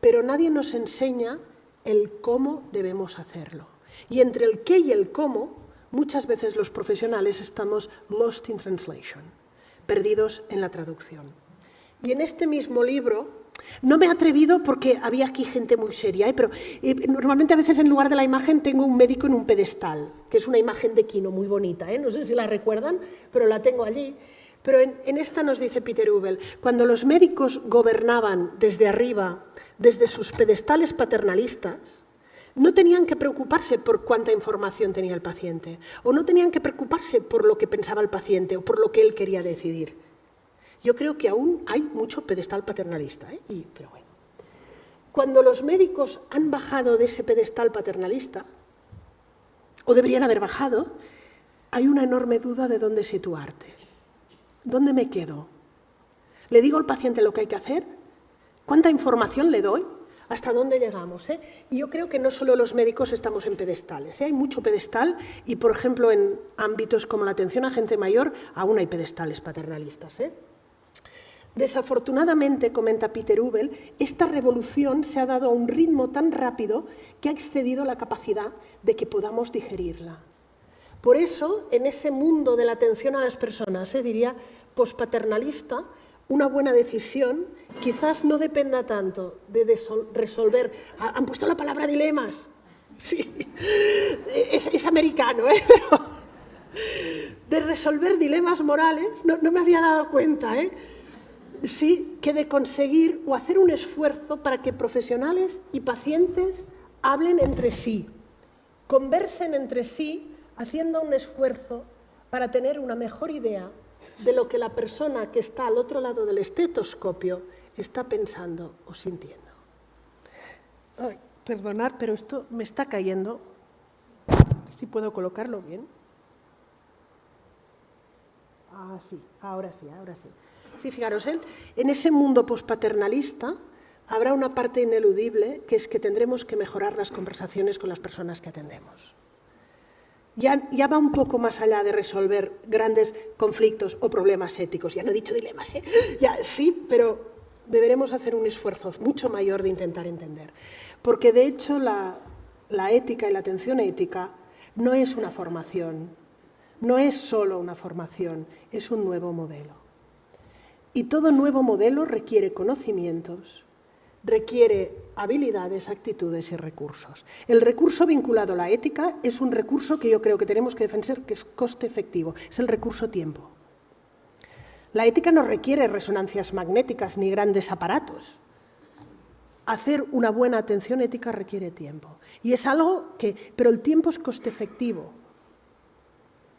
pero nadie nos enseña el cómo debemos hacerlo. Y entre el qué y el cómo, muchas veces los profesionales estamos lost in translation, perdidos en la traducción. Y en este mismo libro, no me he atrevido porque había aquí gente muy seria, pero normalmente a veces en lugar de la imagen tengo un médico en un pedestal, que es una imagen de Quino muy bonita, no sé si la recuerdan, pero la tengo allí. Pero en esta nos dice Peter Ubel, cuando los médicos gobernaban desde arriba, desde sus pedestales paternalistas, no tenían que preocuparse por cuánta información tenía el paciente, o no tenían que preocuparse por lo que pensaba el paciente o por lo que él quería decidir. Yo creo que aún hay mucho pedestal paternalista, pero bueno. Cuando los médicos han bajado de ese pedestal paternalista, o deberían haber bajado, hay una enorme duda de dónde situarte. ¿Dónde me quedo? ¿Le digo al paciente lo que hay que hacer? ¿Cuánta información le doy? ¿Hasta dónde llegamos? Y yo creo que no solo los médicos estamos en pedestales. Hay mucho pedestal y, por ejemplo, en ámbitos como la atención a gente mayor, aún hay pedestales paternalistas. Desafortunadamente, comenta Peter Ubel, esta revolución se ha dado a un ritmo tan rápido que ha excedido la capacidad de que podamos digerirla. Por eso, en ese mundo de la atención a las personas, diría pospaternalista, una buena decisión quizás no dependa tanto de resolver. Han puesto la palabra dilemas. Sí. es americano, ¿eh? Pero de resolver dilemas morales, no me había dado cuenta, ¿eh? Sí, que de conseguir o hacer un esfuerzo para que profesionales y pacientes hablen entre sí, conversen entre sí, haciendo un esfuerzo para tener una mejor idea de lo que la persona que está al otro lado del estetoscopio está pensando o sintiendo. Ay, perdonad, pero esto me está cayendo. Si puedo colocarlo bien. Ah, sí, ahora sí, ahora sí. Sí, fijaros, en ese mundo pospaternalista habrá una parte ineludible, que es que tendremos que mejorar las conversaciones con las personas que atendemos. Ya va un poco más allá de resolver grandes conflictos o problemas éticos. Ya no he dicho dilemas, ¿eh? Ya, sí, pero deberemos hacer un esfuerzo mucho mayor de intentar entender. Porque, de hecho, la ética y la atención ética no es una formación, no es solo una formación, es un nuevo modelo. Y todo nuevo modelo requiere conocimientos, requiere habilidades, actitudes y recursos. El recurso vinculado a la ética es un recurso que yo creo que tenemos que defender, que es coste efectivo, es el recurso tiempo. La ética no requiere resonancias magnéticas ni grandes aparatos. Hacer una buena atención ética requiere tiempo. Y es algo que, pero el tiempo es coste efectivo.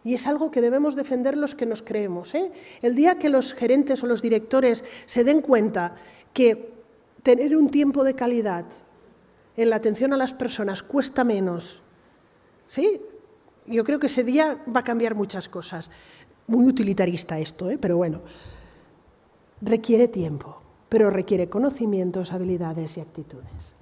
Y es algo que debemos defender los que nos creemos, ¿eh? El día que los gerentes o los directores se den cuenta que tener un tiempo de calidad en la atención a las personas cuesta menos, ¿sí? Yo creo que ese día va a cambiar muchas cosas. Muy utilitarista esto, ¿eh? Pero bueno, requiere tiempo, pero requiere conocimientos, habilidades y actitudes.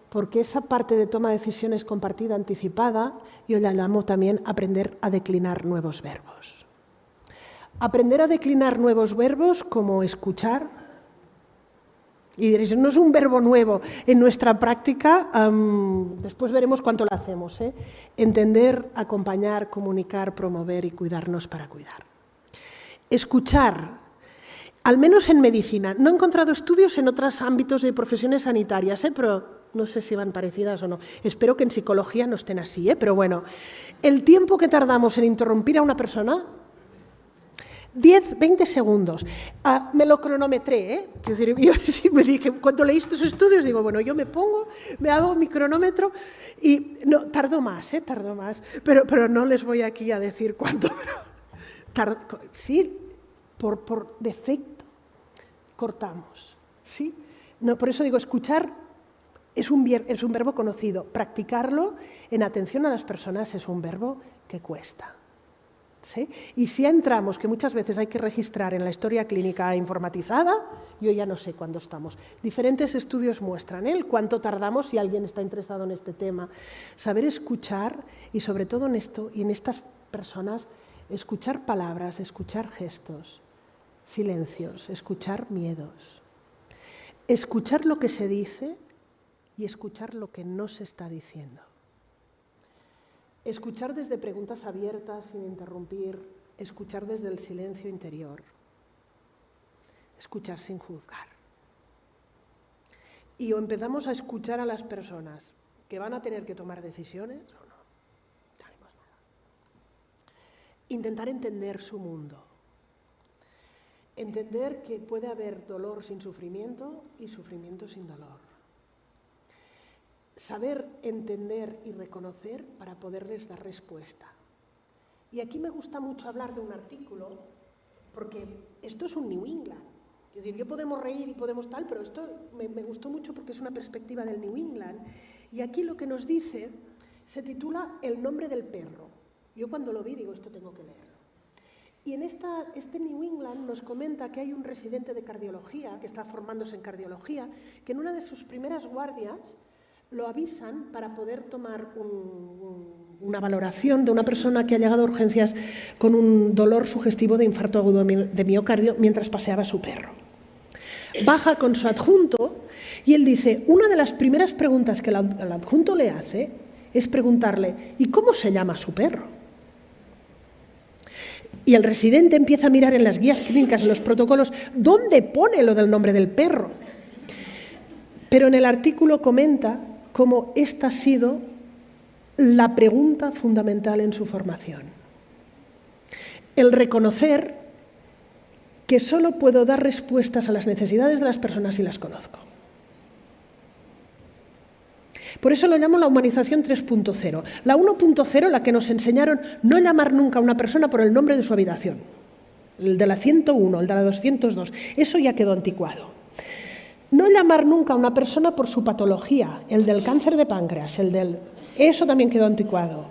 Porque esa parte de toma de decisiones compartida, anticipada, yo la llamo también aprender a declinar nuevos verbos. Aprender a declinar nuevos verbos como escuchar, y diréis, no es un verbo nuevo en nuestra práctica, después veremos cuánto lo hacemos, ¿eh? Entender, acompañar, comunicar, promover y cuidarnos para cuidar. Escuchar, al menos en medicina. No he encontrado estudios en otros ámbitos de profesiones sanitarias, pero no sé si van parecidas o no. Espero que en psicología no estén así, pero bueno. El tiempo que tardamos en interrumpir a una persona, 10, 20 segundos. Me lo cronometré, ¿eh? Es decir, yo sí me dije, cuando leí estos estudios, digo, bueno, yo me pongo, me hago mi cronómetro y no, tardo más, pero no les voy aquí a decir cuánto. Sí, por defecto cortamos, ¿sí? No, por eso digo, escuchar es un verbo conocido. Practicarlo en atención a las personas es un verbo que cuesta, ¿sí? Y si entramos, que muchas veces hay que registrar en la historia clínica informatizada, yo ya no sé cuándo estamos. Diferentes estudios muestran cuánto tardamos si alguien está interesado en este tema. Saber escuchar y sobre todo en esto y en estas personas, escuchar palabras, escuchar gestos, silencios, escuchar miedos, escuchar lo que se dice y escuchar lo que no se está diciendo. Escuchar desde preguntas abiertas, sin interrumpir, escuchar desde el silencio interior, escuchar sin juzgar. Y o empezamos a escuchar a las personas que van a tener que tomar decisiones o no, no haremos nada. Intentar entender su mundo. Entender que puede haber dolor sin sufrimiento y sufrimiento sin dolor. Saber entender y reconocer para poderles dar respuesta. Y aquí me gusta mucho hablar de un artículo, porque esto es un New England. Es decir, yo podemos reír y podemos tal, pero esto me gustó mucho porque es una perspectiva del New England. Y aquí lo que nos dice se titula El nombre del perro. Yo cuando lo vi digo, esto tengo que leer. Y en este New England nos comenta que hay un residente de cardiología, que está formándose en cardiología, que en una de sus primeras guardias lo avisan para poder tomar una valoración de una persona que ha llegado a urgencias con un dolor sugestivo de infarto agudo de miocardio mientras paseaba a su perro. Baja con su adjunto y él dice, una de las primeras preguntas que el adjunto le hace es preguntarle, ¿y cómo se llama su perro? Y el residente empieza a mirar en las guías clínicas, en los protocolos, ¿dónde pone lo del nombre del perro? Pero en el artículo comenta cómo esta ha sido la pregunta fundamental en su formación. El reconocer que solo puedo dar respuestas a las necesidades de las personas si las conozco. Por eso lo llamo la humanización 3.0. La 1.0, la que nos enseñaron no llamar nunca a una persona por el nombre de su habitación. El de la 101, el de la 202, eso ya quedó anticuado. No llamar nunca a una persona por su patología, el del cáncer de páncreas, eso también quedó anticuado.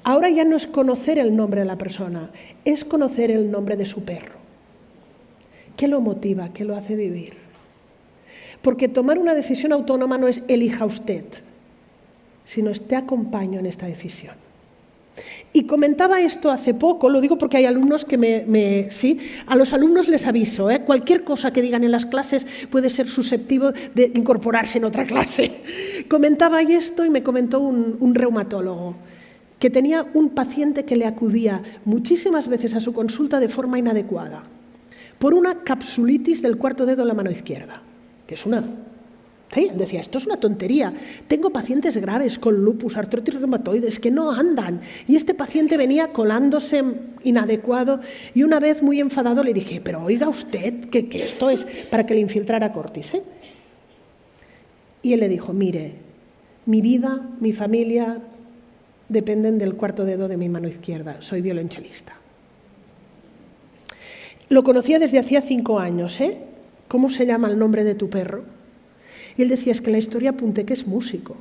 Ahora ya no es conocer el nombre de la persona, es conocer el nombre de su perro. ¿Qué lo motiva? ¿Qué lo hace vivir? Porque tomar una decisión autónoma no es elija usted, sino es te acompaño en esta decisión. Y comentaba esto hace poco, lo digo porque hay alumnos que sí, a los alumnos les aviso, cualquier cosa que digan en las clases puede ser susceptible de incorporarse en otra clase. Comentaba esto y me comentó un reumatólogo que tenía un paciente que le acudía muchísimas veces a su consulta de forma inadecuada por una capsulitis del cuarto dedo de la mano izquierda, que es una... Sí, decía, esto es una tontería. Tengo pacientes graves con lupus, artritis reumatoides, que no andan. Y este paciente venía colándose inadecuado y una vez muy enfadado le dije, pero oiga usted que esto es para que le infiltrara cortis. Y él le dijo, mire, mi vida, mi familia dependen del cuarto dedo de mi mano izquierda. Soy violonchelista. Lo conocía desde hacía 5 años. ¿Cómo se llama el nombre de tu perro? Y él decía, es que la historia apunté que es músico.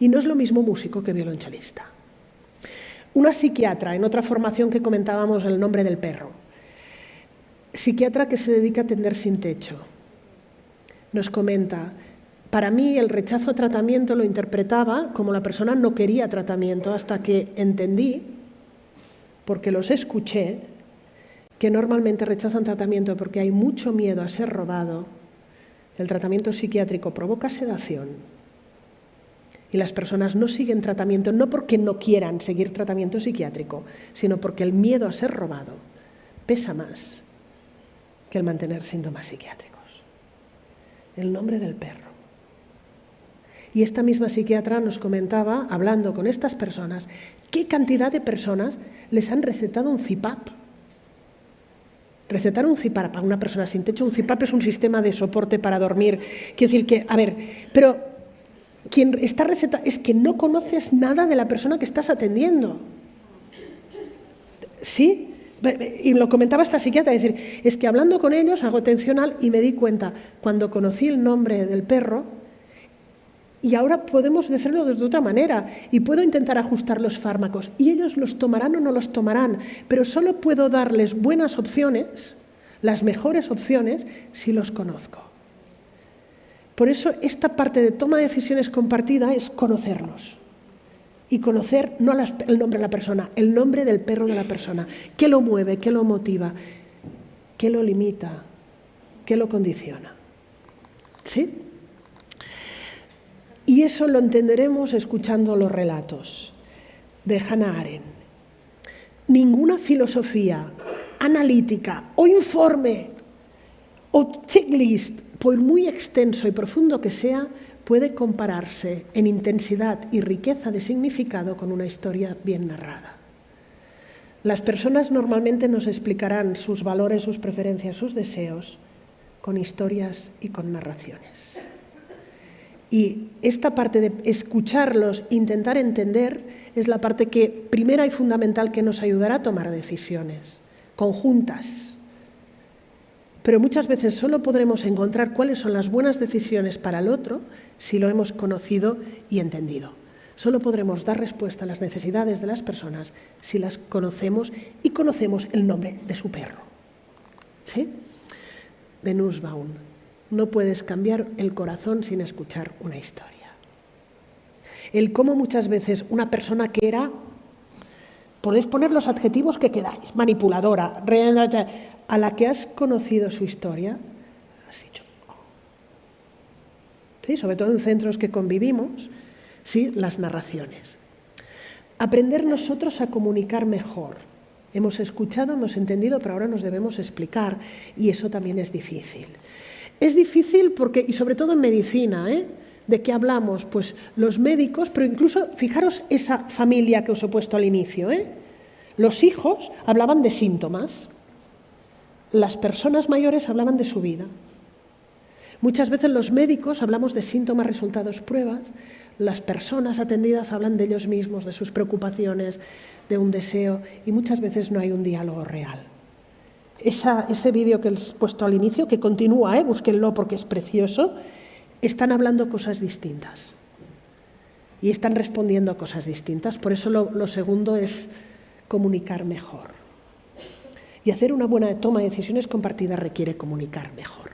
Y no es lo mismo músico que violonchelista. Una psiquiatra, en otra formación que comentábamos el nombre del perro, psiquiatra que se dedica a atender sin techo, nos comenta, para mí el rechazo a tratamiento lo interpretaba como la persona no quería tratamiento hasta que entendí, porque los escuché, que normalmente rechazan tratamiento porque hay mucho miedo a ser robado. El tratamiento psiquiátrico provoca sedación y las personas no siguen tratamiento no porque no quieran seguir tratamiento psiquiátrico, sino porque el miedo a ser robado pesa más que el mantener síntomas psiquiátricos. El nombre del perro. Y esta misma psiquiatra nos comentaba, hablando con estas personas, qué cantidad de personas les han recetado un CPAP. Recetar un CPAP a una persona sin techo, un CPAP es un sistema de soporte para dormir. Quiero decir que, a ver, pero quien está recetando es que no conoces nada de la persona que estás atendiendo. ¿Sí? Y lo comentaba esta psiquiatra, es decir, es que hablando con ellos hago atencional y me di cuenta, cuando conocí el nombre del perro, y ahora podemos decirlo de otra manera y puedo intentar ajustar los fármacos y ellos los tomarán o no los tomarán, pero solo puedo darles buenas opciones, las mejores opciones, si los conozco. Por eso esta parte de toma de decisiones compartida es conocernos y conocer no el nombre de la persona, el nombre del perro de la persona, qué lo mueve, qué lo motiva, qué lo limita, qué lo condiciona. ¿Sí? Y eso lo entenderemos escuchando los relatos de Hannah Arendt. Ninguna filosofía analítica o informe o checklist, por muy extenso y profundo que sea, puede compararse en intensidad y riqueza de significado con una historia bien narrada. Las personas normalmente nos explicarán sus valores, sus preferencias, sus deseos con historias y con narraciones. Y esta parte de escucharlos, intentar entender, es la parte que primera y fundamental que nos ayudará a tomar decisiones conjuntas. Pero muchas veces solo podremos encontrar cuáles son las buenas decisiones para el otro si lo hemos conocido y entendido. Solo podremos dar respuesta a las necesidades de las personas si las conocemos y conocemos el nombre de su perro. ¿Sí? De Nussbaum. No puedes cambiar el corazón sin escuchar una historia. El cómo muchas veces una persona que era, podéis poner los adjetivos que queráis, manipuladora, a la que has conocido su historia, has dicho, oh. Sí, sobre todo en centros que convivimos, sí, las narraciones. Aprender nosotros a comunicar mejor. Hemos escuchado, hemos entendido, pero ahora nos debemos explicar y eso también es difícil. Es difícil porque, y sobre todo en medicina, ¿De qué hablamos? Pues los médicos, pero incluso, fijaros esa familia que os he puesto al inicio, Los hijos hablaban de síntomas, las personas mayores hablaban de su vida. Muchas veces los médicos hablamos de síntomas, resultados, pruebas, las personas atendidas hablan de ellos mismos, de sus preocupaciones, de un deseo, y muchas veces no hay un diálogo real. Ese vídeo que les he puesto al inicio, que continúa, búsquenlo porque es precioso, están hablando cosas distintas y están respondiendo a cosas distintas. Por eso lo segundo es comunicar mejor. Y hacer una buena toma de decisiones compartidas requiere comunicar mejor.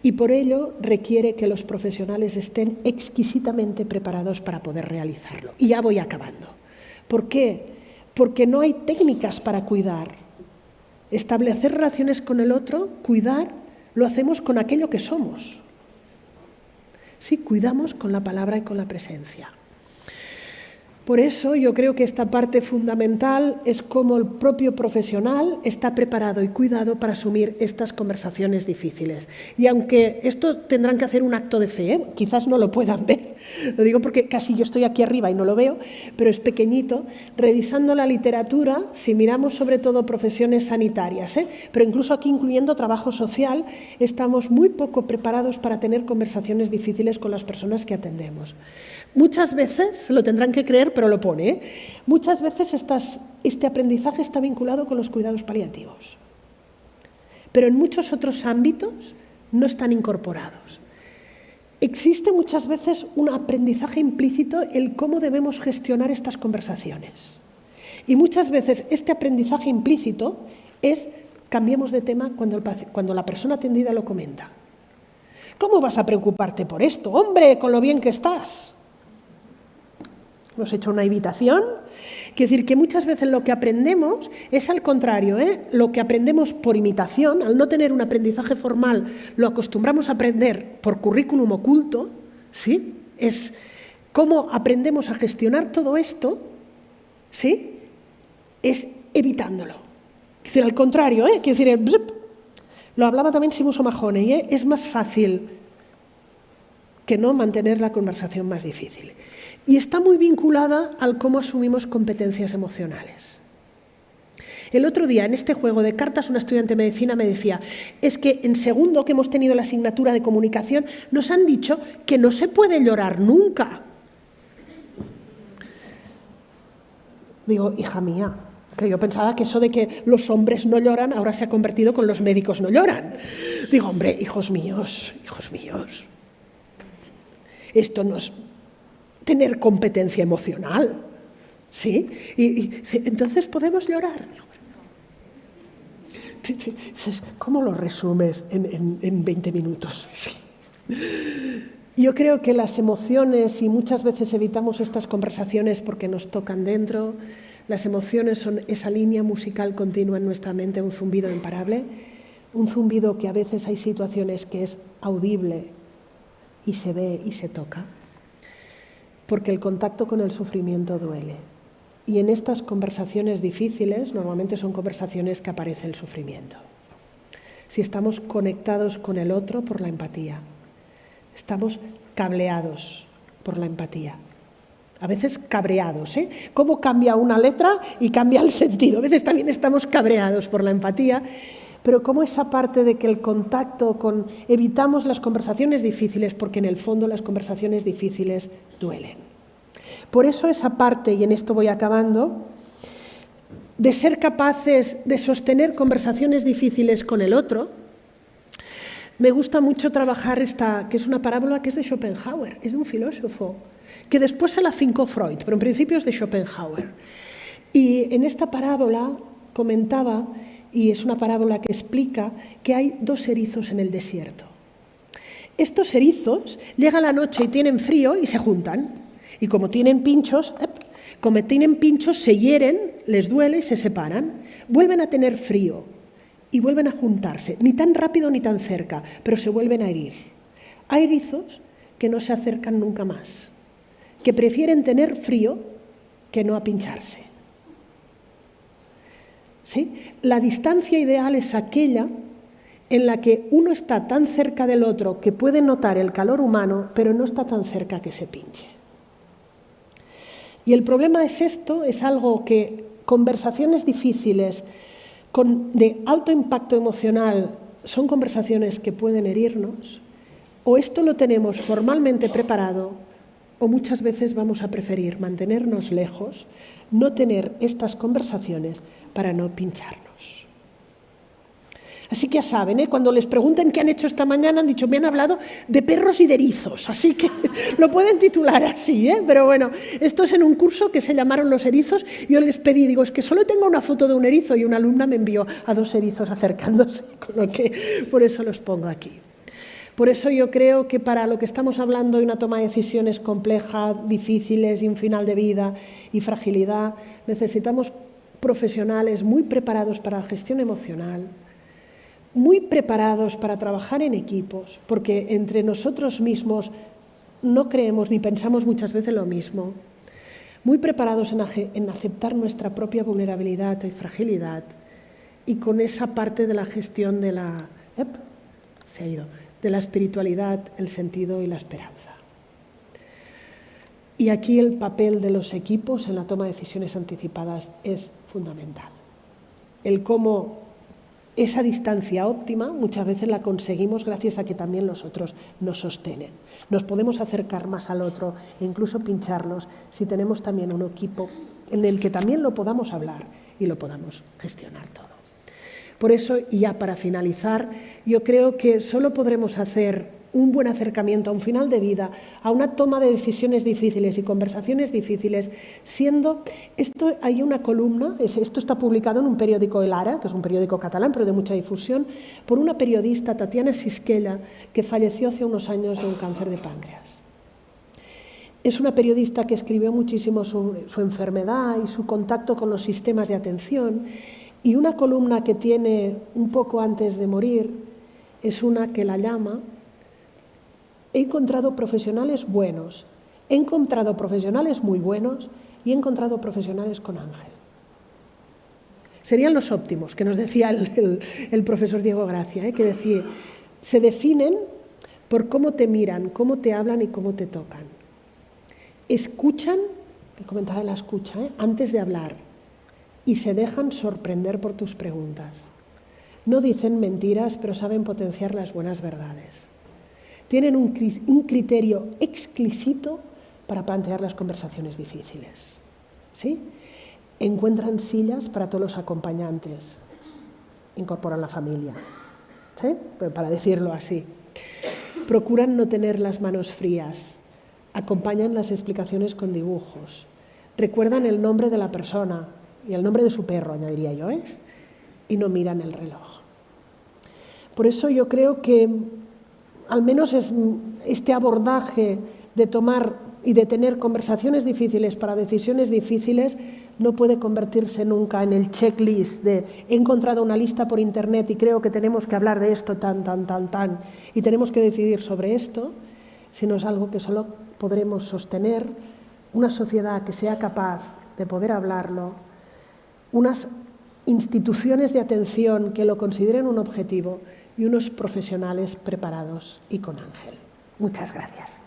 Y por ello requiere que los profesionales estén exquisitamente preparados para poder realizarlo. Y ya voy acabando. ¿Por qué? Porque no hay técnicas para cuidar. Establecer relaciones con el otro, cuidar, lo hacemos con aquello que somos. Sí, cuidamos con la palabra y con la presencia. Por eso yo creo que esta parte fundamental es cómo el propio profesional está preparado y cuidado para asumir estas conversaciones difíciles. Y aunque esto tendrán que hacer un acto de fe, quizás no lo puedan ver, lo digo porque casi yo estoy aquí arriba y no lo veo, pero es pequeñito, revisando la literatura, si miramos sobre todo profesiones sanitarias, pero incluso aquí incluyendo trabajo social, estamos muy poco preparados para tener conversaciones difíciles con las personas que atendemos. Muchas veces, lo tendrán que creer, pero lo pone, muchas veces este aprendizaje está vinculado con los cuidados paliativos. Pero en muchos otros ámbitos no están incorporados. Existe muchas veces un aprendizaje implícito en cómo debemos gestionar estas conversaciones. Y muchas veces este aprendizaje implícito es, cambiemos de tema cuando la persona atendida lo comenta. ¿Cómo vas a preocuparte por esto? Hombre, con lo bien que estás. Hemos hecho una invitación. Quiere decir que muchas veces lo que aprendemos es al contrario, lo que aprendemos por imitación, al no tener un aprendizaje formal, lo acostumbramos a aprender por currículum oculto, ¿sí? Es cómo aprendemos a gestionar todo esto, ¿sí? Es evitándolo. Quiere decir, al contrario, quiere decir, lo hablaba también Simuso Mahoney, es más fácil que no mantener la conversación más difícil. Y está muy vinculada al cómo asumimos competencias emocionales. El otro día, en este juego de cartas, una estudiante de medicina me decía, es que en segundo que hemos tenido la asignatura de comunicación, nos han dicho que no se puede llorar nunca. Digo, hija mía, que yo pensaba que eso de que los hombres no lloran ahora se ha convertido con los médicos no lloran. Digo, hombre, hijos míos, esto no es tener competencia emocional, ¿sí? Y entonces podemos llorar. ¿Cómo lo resumes en 20 minutos? Sí. Yo creo que las emociones, y muchas veces evitamos estas conversaciones porque nos tocan dentro, las emociones son esa línea musical continua en nuestra mente, un zumbido imparable, un zumbido que a veces hay situaciones que es audible y se ve y se toca. Porque el contacto con el sufrimiento duele. Y en estas conversaciones difíciles, normalmente son conversaciones que aparece el sufrimiento. Si estamos conectados con el otro por la empatía, estamos cableados por la empatía. A veces cabreados, ¿Cómo cambia una letra y cambia el sentido? A veces también estamos cabreados por la empatía, pero como esa parte de que el contacto evitamos las conversaciones difíciles, porque en el fondo las conversaciones difíciles duelen. Por eso esa parte, y en esto voy acabando, de ser capaces de sostener conversaciones difíciles con el otro, me gusta mucho trabajar esta, que es una parábola que es de Schopenhauer, es de un filósofo, que después se la afincó Freud, pero en principio es de Schopenhauer. Y en esta parábola comentaba, y es una parábola que explica que hay dos erizos en el desierto. Estos erizos llegan la noche y tienen frío y se juntan. Y como tienen pinchos, se hieren, les duele y se separan. Vuelven a tener frío y vuelven a juntarse, ni tan rápido ni tan cerca, pero se vuelven a herir. Hay erizos que no se acercan nunca más, que prefieren tener frío que no a pincharse. ¿Sí? La distancia ideal es aquella en la que uno está tan cerca del otro que puede notar el calor humano, pero no está tan cerca que se pinche. Y el problema es esto, es algo que conversaciones difíciles de alto impacto emocional son conversaciones que pueden herirnos, o esto lo tenemos formalmente preparado, o muchas veces vamos a preferir mantenernos lejos, no tener estas conversaciones para no pincharnos. Así que ya saben, cuando les pregunten qué han hecho esta mañana, han dicho, me han hablado de perros y de erizos, así que lo pueden titular así, pero bueno, esto es en un curso que se llamaron Los erizos. Yo les pedí, digo, es que solo tengo una foto de un erizo, y una alumna me envió a 2 erizos acercándose, con lo que por eso los pongo aquí. Por eso yo creo que para lo que estamos hablando de una toma de decisiones compleja, difíciles y un final de vida y fragilidad, necesitamos profesionales muy preparados para la gestión emocional, muy preparados para trabajar en equipos, porque entre nosotros mismos no creemos ni pensamos muchas veces lo mismo, muy preparados en aceptar nuestra propia vulnerabilidad y fragilidad, y con esa parte de la gestión de la espiritualidad, el sentido y la esperanza. Y aquí el papel de los equipos en la toma de decisiones anticipadas es fundamental. El cómo esa distancia óptima muchas veces la conseguimos gracias a que también los otros nos sostienen. Nos podemos acercar más al otro e incluso pincharnos si tenemos también un equipo en el que también lo podamos hablar y lo podamos gestionar todo. Por eso, y ya para finalizar, yo creo que solo podremos hacer un buen acercamiento a un final de vida, a una toma de decisiones difíciles y conversaciones difíciles, siendo, hay una columna, esto está publicado en un periódico El Ara, que es un periódico catalán, pero de mucha difusión, por una periodista, Tatiana Sisquella, que falleció hace unos años de un cáncer de páncreas. Es una periodista que escribió muchísimo sobre su enfermedad y su contacto con los sistemas de atención, y una columna que tiene un poco antes de morir es una que la llama he encontrado profesionales buenos, he encontrado profesionales muy buenos y he encontrado profesionales con ángel. Serían los óptimos, que nos decía el profesor Diego Gracia, que decía, se definen por cómo te miran, cómo te hablan y cómo te tocan. Escuchan, que comentaba de la escucha, antes de hablar, y se dejan sorprender por tus preguntas. No dicen mentiras, pero saben potenciar las buenas verdades. Tienen un criterio exquisito para plantear las conversaciones difíciles. ¿Sí? Encuentran sillas para todos los acompañantes. Incorporan la familia. ¿Sí? Para decirlo así. Procuran no tener las manos frías. Acompañan las explicaciones con dibujos. Recuerdan el nombre de la persona y el nombre de su perro, añadiría yo, y no miran el reloj. Por eso yo creo que al menos este abordaje de tomar y de tener conversaciones difíciles para decisiones difíciles no puede convertirse nunca en el checklist de he encontrado una lista por internet y creo que tenemos que hablar de esto tan, y tenemos que decidir sobre esto, sino es algo que solo podremos sostener una sociedad que sea capaz de poder hablarlo, unas instituciones de atención que lo consideren un objetivo y unos profesionales preparados y con ángel. Muchas gracias.